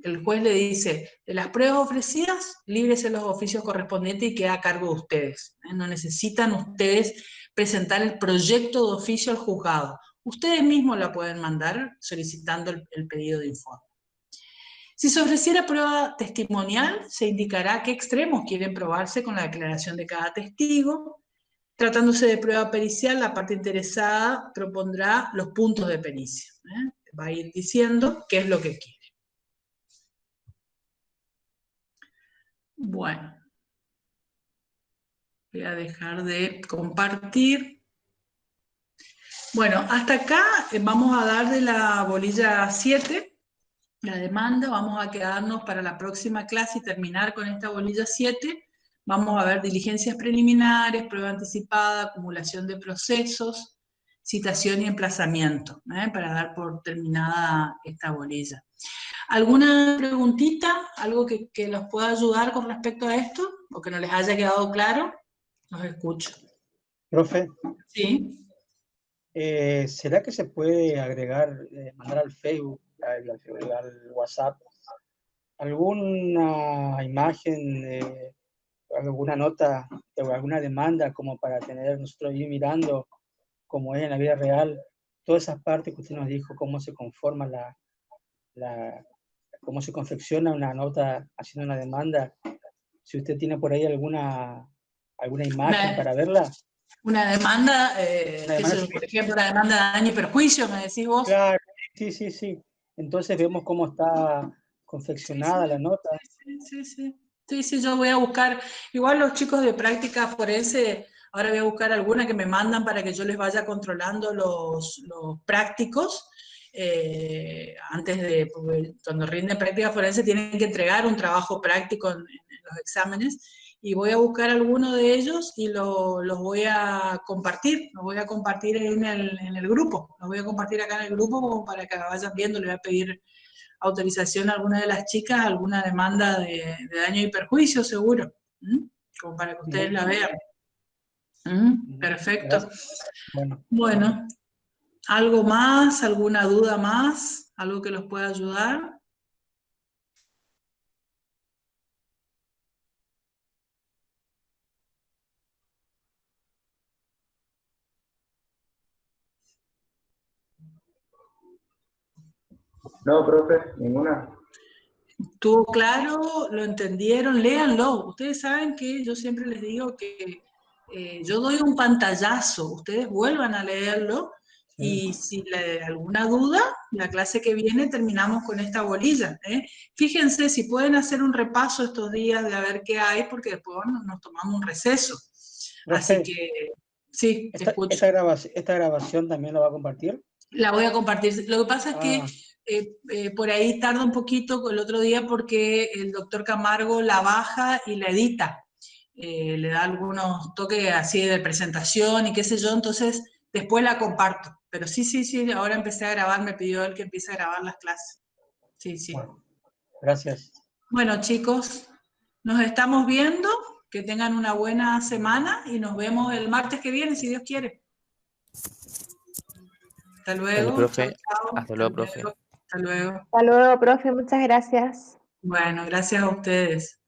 El juez le dice, de las pruebas ofrecidas, líbrese los oficios correspondientes y queda a cargo de ustedes. No necesitan ustedes presentar el proyecto de oficio al juzgado. Ustedes mismos la pueden mandar solicitando el pedido de informe. Si se ofreciera prueba testimonial, se indicará qué extremos quieren probarse con la declaración de cada testigo. Tratándose de prueba pericial, la parte interesada propondrá los puntos de pericia. Va a ir diciendo qué es lo que quiere. Bueno, voy a dejar de compartir. Bueno, hasta acá vamos a dar de la bolilla 7, la demanda. Vamos a quedarnos para la próxima clase y terminar con esta bolilla 7. Vamos a ver diligencias preliminares, prueba anticipada, acumulación de procesos, citación y emplazamiento, para dar por terminada esta bolilla. ¿Alguna preguntita? ¿Algo que los pueda ayudar con respecto a esto? ¿O que no les haya quedado claro? Los escucho. Profe. Sí. ¿Será que se puede agregar, mandar al Facebook, al WhatsApp, alguna imagen, alguna nota o alguna demanda como para tener nosotros ir mirando cómo es en la vida real, todas esas partes que usted nos dijo, cómo se conforma cómo se confecciona una nota haciendo una demanda? Si usted tiene por ahí alguna imagen para verla. Una demanda, sí. por ejemplo, una demanda de daño y perjuicio, ¿me decís vos? Claro, sí. Entonces vemos cómo está confeccionada la nota. Sí, yo voy a buscar, igual los chicos de práctica forense, ahora voy a buscar alguna que me mandan para que yo les vaya controlando los prácticos. Antes de, cuando rinden práctica forense tienen que entregar un trabajo práctico en los exámenes, y voy a buscar alguno de ellos y los voy a compartir, en el grupo, los voy a compartir acá en el grupo como para que vayan viendo. Le voy a pedir autorización a alguna de las chicas, alguna demanda de daño y perjuicio, seguro, como para que ustedes la vean. Perfecto. Bueno, ¿algo más? ¿Alguna duda más? ¿Algo que los pueda ayudar? No, profe, ninguna. ¿Estuvo claro? ¿Lo entendieron? Léanlo. Ustedes saben que yo siempre les digo que yo doy un pantallazo, ustedes vuelvan a leerlo, y si le alguna duda, la clase que viene terminamos con esta bolilla. Fíjense si pueden hacer un repaso estos días de a ver qué hay, porque después nos tomamos un receso. Profe, así que, sí, te escucho. ¿Esta grabación también la va a compartir? La voy a compartir. Lo que pasa es que por ahí tarda un poquito el otro día porque el doctor Camargo la baja y la edita. Le da algunos toques así de presentación y qué sé yo, entonces después la comparto. Pero sí, ahora empecé a grabar, me pidió él que empiece a grabar las clases. Sí. Bueno, gracias. Bueno, chicos, nos estamos viendo, que tengan una buena semana y nos vemos el martes que viene, si Dios quiere. Hasta Dale, luego. profe. Chao, chao. Hasta luego, profe. Hasta luego. Hasta luego, profe, muchas gracias. Bueno, gracias a ustedes.